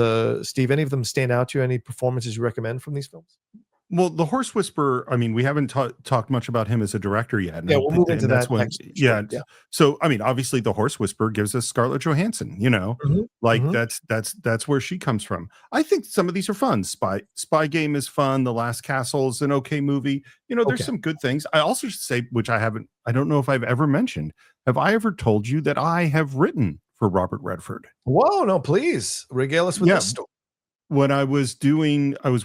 Steve? Any of them stand out to you? Any performances you recommend from these films? Well, the Horse Whisperer, I mean, we haven't talked much about him as a director yet. Yeah, we'll move into that's that when, next. yeah. Sure. Yeah. So, I mean, obviously, the Horse Whisperer gives us Scarlett Johansson. Mhm, Like mhm. that's where she comes from. I think some of these are fun. Spy Game is fun. The Last Castle is an okay movie. There's Okay. some good things. I also should say, which I don't know if I've ever mentioned. Have I ever told you that I have written for Robert Redford? Whoa, no, please regale us with Yeah. this story. When I was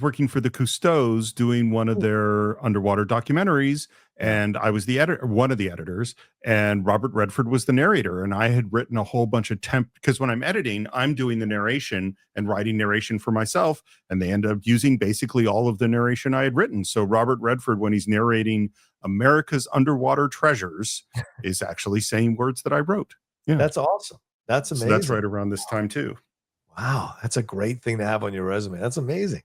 working for the Cousteaus doing one of their underwater documentaries, Yeah. and I was one of the editors, and Robert Redford was the narrator. And I had written a whole bunch of because when I'm editing, I'm doing the narration and writing narration for myself, and they end up using basically all of the narration I had written. So Robert Redford, when he's narrating America's underwater treasures, is actually saying words that I wrote. Yeah. That's awesome. That's So that's amazing. right around this time too. Wow, that's a great thing to have on your resume. That's amazing.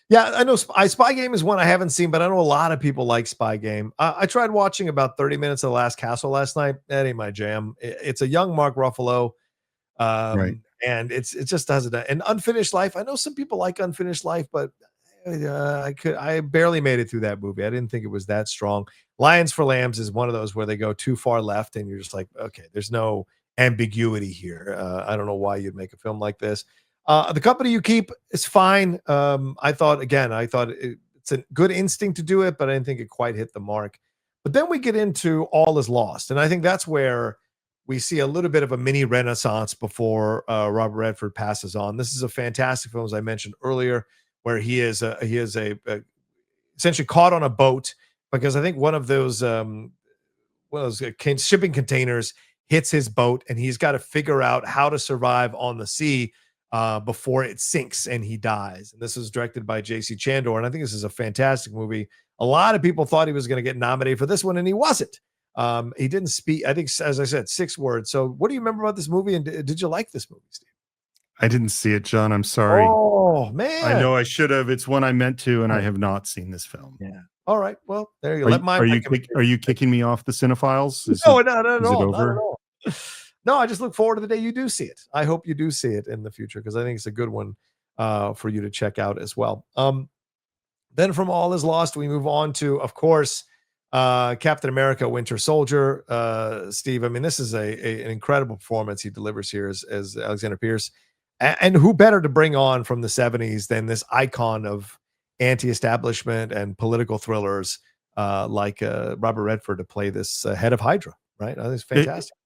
Yeah, I know Spy Game is one I haven't seen, but I know a lot of people like Spy Game. I tried watching about 30 minutes of The Last Castle last night. That ain't my jam. It's a young Mark Ruffalo, Right. and it just doesn't. And Unfinished Life, I know some people like Unfinished Life, but I barely made it through that movie. I didn't think it was that strong. Lions for Lambs is one of those where they go too far left, and you're just like, okay, there's no ambiguity here. I don't know why you'd make a film like this. The Company You Keep is fine. I thought it's a good instinct to do it, but I didn't think it quite hit the mark. But then we get into All Is Lost, and I think that's where we see a little bit of a mini renaissance before Robert Redford passes on. This is a fantastic film, as I mentioned earlier, where he is essentially caught on a boat because I think one of those shipping containers hits his boat, and he's got to figure out how to survive on the sea before it sinks and he dies. And this was directed by J.C. Chandor, and I think this is a fantastic movie. A lot of people thought he was going to get nominated for this one, and he wasn't. He didn't speak, I think, as I said, 6 words. So what do you remember about this movie, and did you like this movie, Steve? I didn't see it, John. I'm sorry. Oh, I man. know I should have. It's one I meant to, and I have not seen this film. Yeah. All right. Well, there you go. Are Let you my are you recommendation. are you kicking me off the Cine-Files? No, not at Is it all. Not at over? all. No, I just look forward to the day you do see it. I hope you do see it in the future because I think it's a good one for you to check out as well. Then from All Is Lost, we move on to, of course, Captain America: Winter Soldier. Steve, I mean, this is an incredible performance he delivers here as Alexander Pierce, and who better to bring on from the '70s than this icon of anti-establishment and political thrillers like Robert Redford to play this head of Hydra, right? I think it's It, fantastic.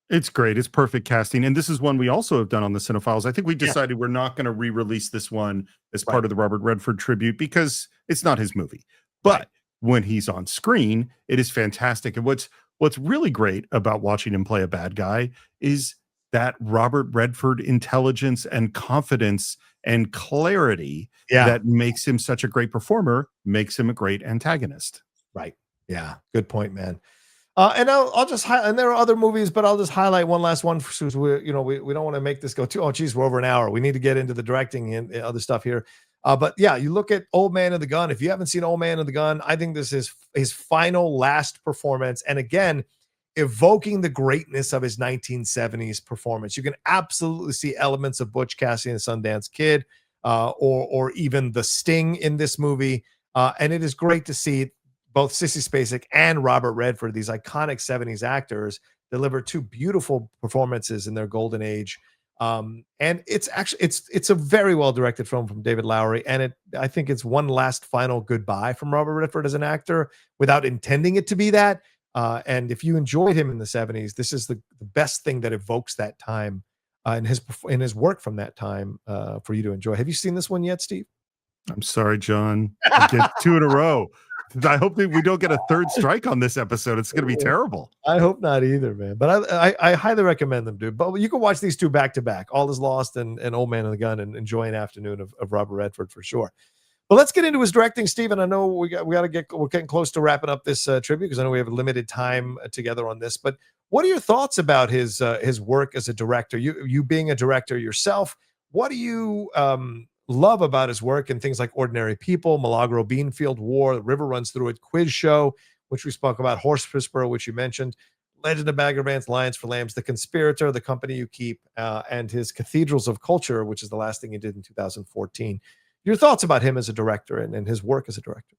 it's great. It's perfect casting. And this is one we also have done on the Cine-Files. I think we Yeah. decided we're not going to re-release this one as Right. part of the Robert Redford tribute because it's not his movie. Right. But when he's on screen, it is fantastic. And what's really great about watching him play a bad guy is that Robert Redford intelligence and confidence and clarity Yeah. that makes him such a great performer, makes him a great antagonist. Right. Yeah. Good point, man. And I'll just and there are other movies, but I'll just highlight one last one because we don't want to make this go too. Oh, geez, we're over an hour. We need to get into the directing and other stuff here. But yeah, you look at Old Man and the Gun. If you haven't seen Old Man and the Gun, I think this is his final last performance. And again, evoking the greatness of his 1970s performance. You can absolutely see elements of Butch Cassidy and the Sundance Kid, or even the Sting in this movie. And it is great to see both Sissy Spacek and Robert Redford, these iconic 70s actors, deliver two beautiful performances in their golden age. And it's actually it's a very well directed film from David Lowery, and I think it's one last final goodbye from Robert Redford as an actor without intending it to be that. And if you enjoyed him in the 70s, this is the best thing that evokes that time in his work from that time for you to enjoy. Have you seen this one yet, Steve? I'm sorry, John. I get two in a row. I hope that we don't get a third strike on this episode. It's going to be terrible. I hope not either, man. But I highly recommend them, dude. But you can watch these two back to back, All Is Lost and Old Man and the Gun, and enjoy an afternoon of Robert Redford for sure. But let's get into his directing, Steve. And I know we're getting close to wrapping up this tribute, because I know we have a limited time together on this. But what are your thoughts about his work as a director? You being a director yourself, what do you love about his work and things like Ordinary People, Milagro Beanfield War, The River Runs Through It, Quiz Show, which we spoke about, Horse Whisperer, which you mentioned, Legend of Bagger Vance, Lions for Lambs, The Conspirator, The Company You Keep, and his Cathedrals of Culture, which is the last thing he did in 2014. Your thoughts about him as a director and his work as a director?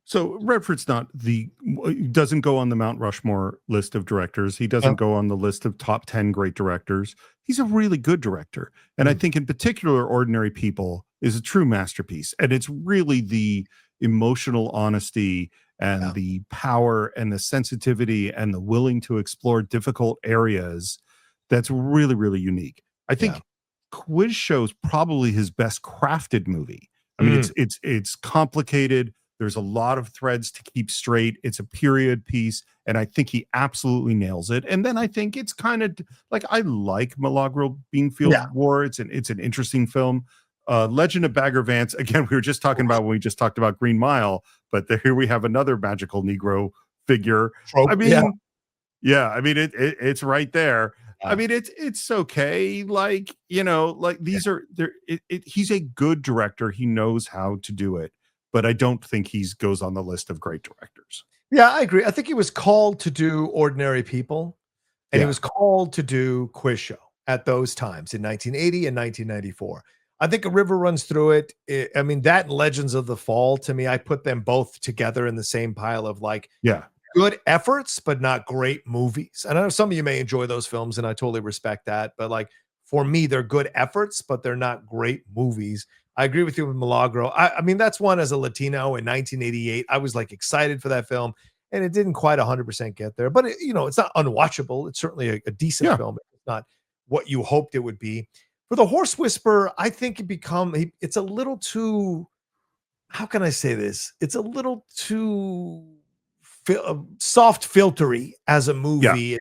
So Redford's doesn't go on the Mount Rushmore list of directors. He doesn't go on the list of top 10 great directors. He's a really good director. And I think in particular, Ordinary People is a true masterpiece. And it's really the emotional honesty and the power and the sensitivity and the willing to explore difficult areas that's really, really unique. I think Quiz Show is probably his best crafted movie. I mean, it's complicated. There's a lot of threads to keep straight. It's a period piece, and I think he absolutely nails it. And then I think it's kind of like, I like Milagro Beanfield War. It's an interesting film. Legend of Bagger Vance, again, we were just talking about when we just talked about Green Mile, but here we have another magical Negro figure. I mean, it's right there. I mean, it's okay. Like, these are there. He's a good director. He knows how to do it. But I don't think he goes on the list of great directors. Yeah, I agree. I think he was called to do Ordinary People, and he was called to do Quiz Show at those times in 1980 and 1994. I think A River Runs Through It. I mean, that and Legends of the Fall, to me, I put them both together in the same pile of good efforts, but not great movies. And I know some of you may enjoy those films, and I totally respect that. But for me, they're good efforts, but they're not great movies. I agree with you with Milagro. I mean, that's one as a Latino in 1988. I was excited for that film, and it didn't quite 100% get there. But it's not unwatchable. It's certainly a decent film. It's not what you hoped it would be. For The Horse Whisperer, I think it's a little too. How can I say this? It's a little too soft filtery as a movie. Yeah.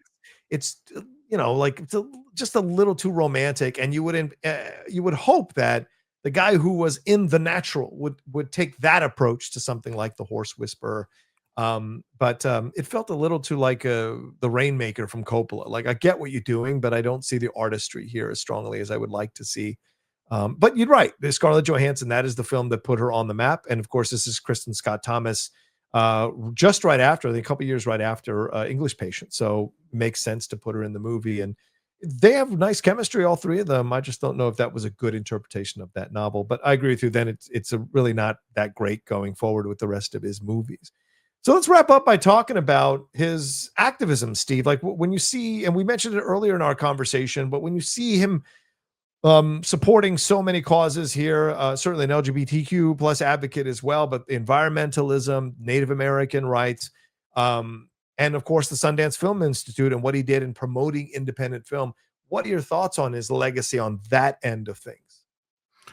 It's just a little too romantic, and you would hope that the guy who was in The Natural would take that approach to something like The Horse Whisperer. But it felt a little too like The Rainmaker from Coppola. I get what you're doing, but I don't see the artistry here as strongly as I would like to see. But you're right. There's Scarlett Johansson. That is the film that put her on the map. And of course, this is Kristen Scott Thomas, just right after, I think a couple years right after English Patient. So makes sense to put her in the movie. And they have nice chemistry, all three of them. I just don't know if that was a good interpretation of that novel. But I agree with you. Then it's really not that great going forward with the rest of his movies. So let's wrap up by talking about his activism, Steve. When you see, and we mentioned it earlier in our conversation, but when you see him supporting so many causes here, certainly an LGBTQ plus advocate as well, but environmentalism, Native American rights, and of course the Sundance Film Institute and what he did in promoting independent film. What are your thoughts on his legacy on that end of things?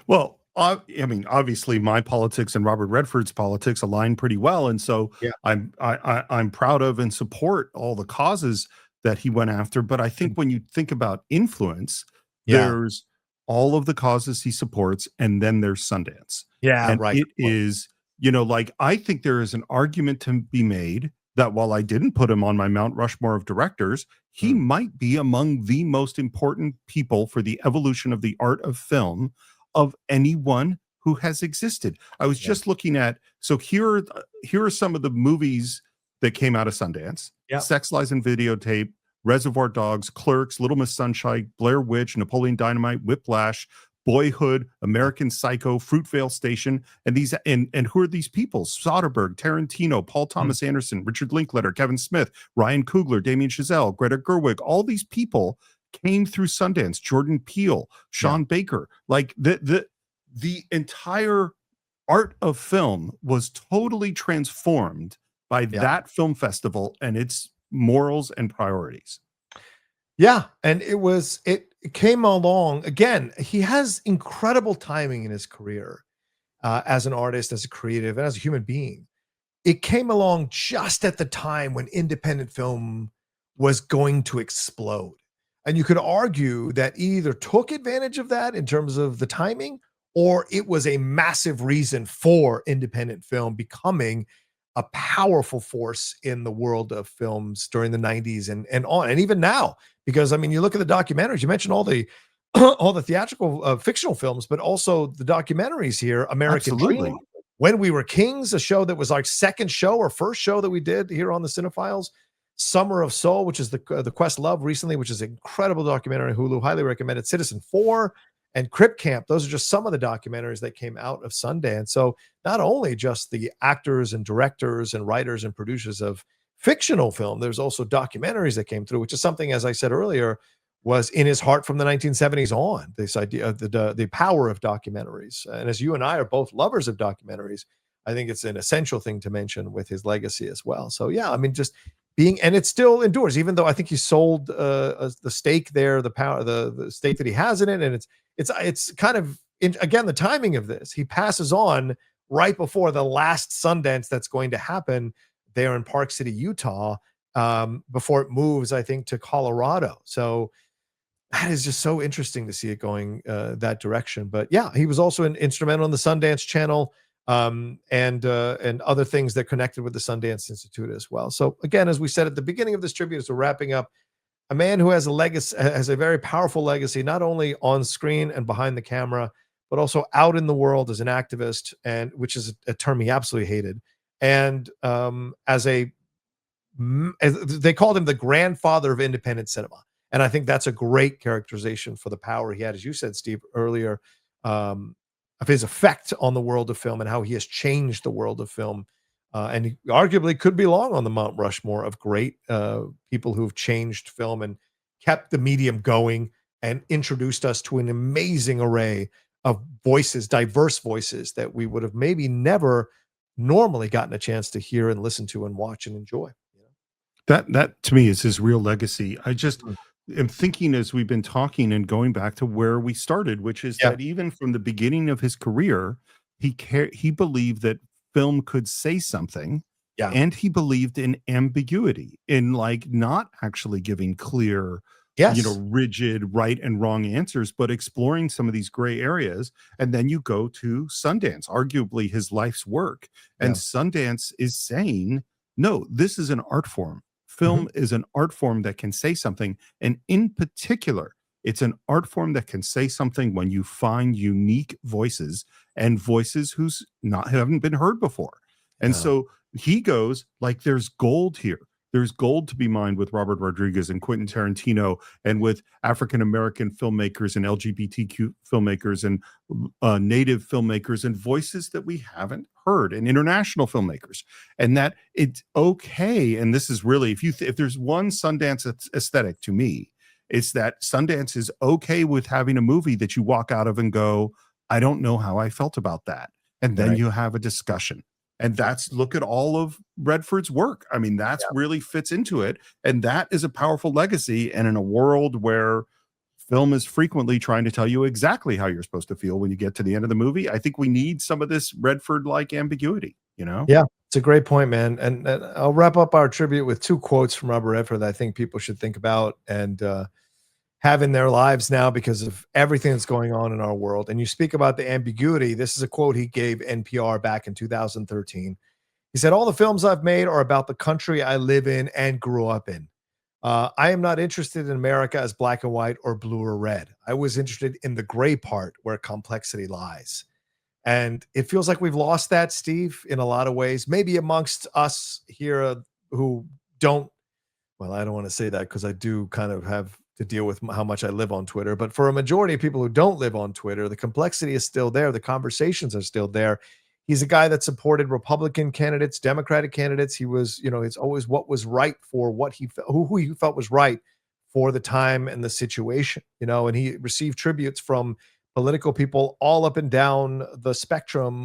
Well, I mean, obviously my politics and Robert Redford's politics align pretty well. And so I'm proud of and support all the causes that he went after. But I think when you think about influence, there's all of the causes he supports, and then there's Sundance. And it is, I think there is an argument to be made that while I didn't put him on my Mount Rushmore of directors, he might be among the most important people for the evolution of the art of film of anyone who has existed. I was just looking at, so here are some of the movies that came out of Sundance. Yeah. Sex, Lies, and Videotape, Reservoir Dogs, Clerks, Little Miss Sunshine, Blair Witch, Napoleon Dynamite, Whiplash, Boyhood, American Psycho, Fruitvale Station, and who are these people? Soderbergh, Tarantino, Paul Thomas Anderson, Richard Linklater, Kevin Smith, Ryan Coogler, Damien Chazelle, Greta Gerwig. All these people came through Sundance. Jordan Peele, Sean Baker, like the entire art of film was totally transformed by that film festival and its morals and priorities. Yeah, and it came along again. He has incredible timing in his career as an artist, as a creative, and as a human being. It came along just at the time when independent film was going to explode. And you could argue that he either took advantage of that in terms of the timing, or it was a massive reason for independent film becoming a powerful force in the world of films during the 90s and on, and even now. Because I mean, you look at the documentaries, you mentioned all the all the theatrical fictional films, but also the documentaries here. American Dream, When We Were Kings, a show that was our second show or first show that we did here on the Cine-Files. Summer of Soul, which is the Questlove recently, which is an incredible documentary on Hulu, highly recommended. Citizen 4 and Crip Camp. Those are just some of the documentaries that came out of Sundance. So not only just the actors and directors and writers and producers of fictional film, there's also documentaries that came through, which is something, as I said earlier, was in his heart from the 1970s on, this idea of the power of documentaries. And as you and I are both lovers of documentaries, I think it's an essential thing to mention with his legacy as well. So yeah, I mean, just being, and it still endures, even though I think he sold the stake there, the stake that he has in it. And it's kind of, again, the timing of this, he passes on right before the last Sundance that's going to happen there in Park City, Utah, before it moves, I think, to Colorado. So that is just so interesting to see it going that direction. But yeah, he was also instrumental in the Sundance Channel, and other things that connected with the Sundance Institute as well. So again, as we said at the beginning of this tribute, as we're wrapping up, a man who has a legacy, has a very powerful legacy, not only on screen and behind the camera, but also out in the world as an activist, and which is a term he absolutely hated. And as they called him the grandfather of independent cinema. And I think that's a great characterization for the power he had, as you said, Steve, earlier, of his effect on the world of film and how he has changed the world of film. And he arguably could belong on the Mount Rushmore of great people who've changed film and kept the medium going and introduced us to an amazing array of voices, diverse voices that we would have maybe never normally gotten a chance to hear and listen to and watch and enjoy. That to me is his real legacy. I just am thinking, as we've been talking and going back to where we started, which is that even from the beginning of his career, he believed that film could say something, and he believed in ambiguity, in like not actually giving clear, rigid right and wrong answers, but exploring some of these gray areas. And then you go to Sundance, arguably his life's work, and Sundance is saying, no, this is an art form. Film is an art form that can say something. And in particular, it's an art form that can say something when you find unique voices and voices who's haven't been heard before. And so he goes like, there's gold here. There's gold to be mined with Robert Rodriguez and Quentin Tarantino, and with African-American filmmakers and LGBTQ filmmakers and native filmmakers and voices that we haven't heard, and international filmmakers. And that it's okay. And this is really, if there's one Sundance aesthetic to me, it's that Sundance is okay with having a movie that you walk out of and go, I don't know how I felt about that. And then you have a discussion. And look at all of Redford's work. I mean, that's really fits into it. And that is a powerful legacy. And in a world where film is frequently trying to tell you exactly how you're supposed to feel when you get to the end of the movie, I think we need some of this Redford-like ambiguity, Yeah, it's a great point, man. And I'll wrap up our tribute with two quotes from Robert Redford that I think people should think about and have in their lives now because of everything that's going on in our world. And you speak about the ambiguity. This is a quote he gave NPR back in 2013. He said, "All the films I've made are about the country I live in and grew up in. I am not interested in America as black and white or blue or red. I was interested in the gray part where complexity lies." And it feels like we've lost that, Steve, in a lot of ways, maybe amongst us here who don't, well, I don't want to say that because I do kind of have to deal with how much I live on Twitter, but for a majority of people who don't live on Twitter, the complexity is still there. The conversations are still there. He's a guy that supported Republican candidates, Democratic candidates. He was, it's always what was right for what he felt, who he felt was right for the time and the situation, and he received tributes from political people all up and down the spectrum,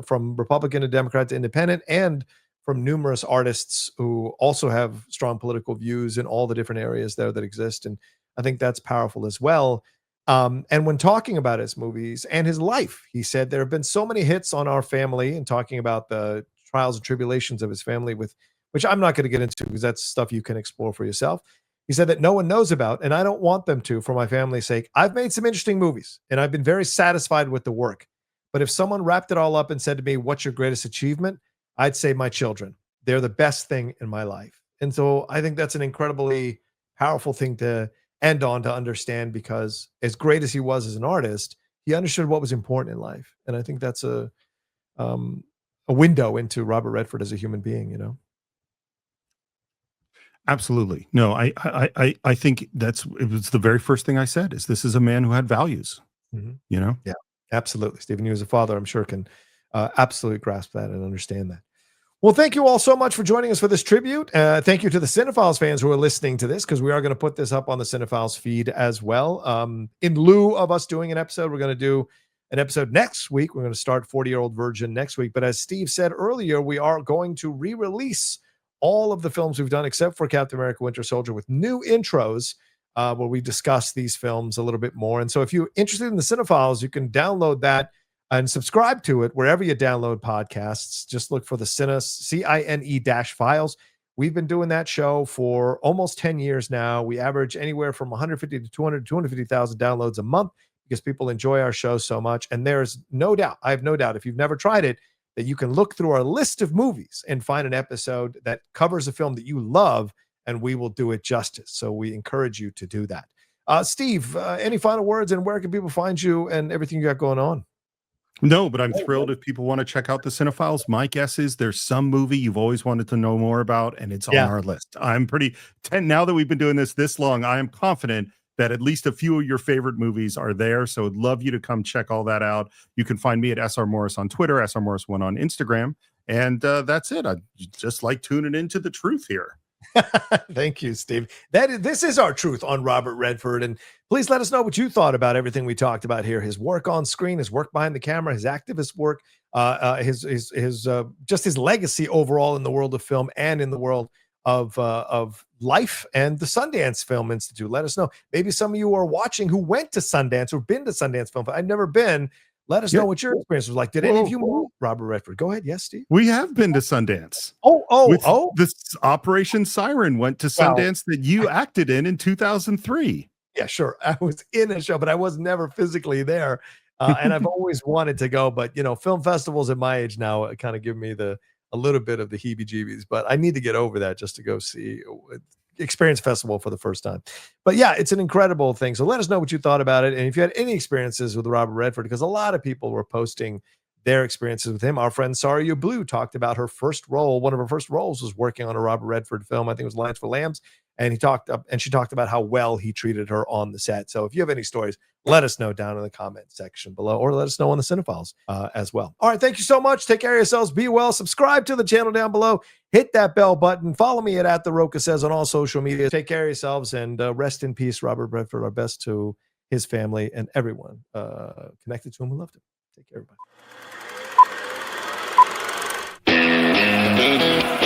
from Republican to Democrat to Independent, and from numerous artists who also have strong political views in all the different areas there that exist. And I think that's powerful as well. And when talking about his movies and his life, he said there have been so many hits on our family, and talking about the trials and tribulations of his family, which I'm not going to get into because that's stuff you can explore for yourself. He said that no one knows about, and I don't want them to for my family's sake. I've made some interesting movies, and I've been very satisfied with the work. But if someone wrapped it all up and said to me, "What's your greatest achievement?" I'd say my children. They're the best thing in my life. And so I think that's an incredibly powerful thing to end on, to understand, because as great as he was as an artist, he understood what was important in life. And I think that's a window into Robert Redford as a human being. Absolutely. No, I think it was the very first thing I said, is this is a man who had values, Yeah, absolutely. Stephen, you as a father, I'm sure, can absolutely grasp that and understand that. Well, thank you all so much for joining us for this tribute. Thank you to the Cine-Files fans who are listening to this, because we are going to put this up on the Cine-Files feed as well. In lieu of us doing an episode, we're going to do an episode next week. We're going to start 40-Year-Old Virgin next week. But as Steve said earlier, we are going to re-release all of the films we've done except for Captain America Winter Soldier with new intros, where we discuss these films a little bit more. And so if you're interested in the Cine-Files, you can download that and subscribe to it wherever you download podcasts. Just look for the Cine-Files. We've been doing that show for almost 10 years now. We average anywhere from 150 to 200, 250,000 downloads a month because people enjoy our show so much. And there's no doubt, I have no doubt, if you've never tried it, that you can look through our list of movies and find an episode that covers a film that you love, and we will do it justice. So we encourage you to do that. Steve, any final words, and where can people find you and everything you got going on? No, but I'm thrilled if people want to check out the Cine-Files. My guess is there's some movie you've always wanted to know more about, and it's on our list. I'm now that we've been doing this long, I am confident that at least a few of your favorite movies are there. So I'd love you to come check all that out. You can find me at SR Morris on Twitter, SR Morris1 on Instagram. And that's it. I just like tuning into the truth here. Thank you, Steve. This is our truth on Robert Redford. And please let us know what you thought about everything we talked about here. His work on screen, his work behind the camera, his activist work, his just his legacy overall in the world of film and in the world of life, and the Sundance Film Institute. Let us know. Maybe some of you are watching who went to Sundance or been to Sundance Film. I've never been. Let us know what your experience was like. Did any of you move Robert Redford? Go ahead. Yes, Steve. We have been to Sundance. This Operation Siren went to Sundance that you acted in 2003. Yeah, sure. I was in a show, but I was never physically there. And I've always wanted to go, but film festivals at my age now kind of give me a little bit of the heebie-jeebies, but I need to get over that just to go see Experience Festival for the first time. But yeah, it's an incredible thing. So let us know what you thought about it. And if you had any experiences with Robert Redford, because a lot of people were posting their experiences with him. Our friend Sorry You Blue talked about her first role. One of her first roles was working on a Robert Redford film. I think it was Lions for Lambs. And she talked about how well he treated her on the set. So if you have any stories, let us know down in the comment section below, or let us know on the Cine-Files as well. All right. Thank you so much. Take care of yourselves. Be well. Subscribe to the channel down below. Hit that bell button. Follow me at The Rocha Says on all social media. Take care of yourselves, and rest in peace, Robert Redford. Our best to his family and everyone connected to him who loved him. Take care, everybody.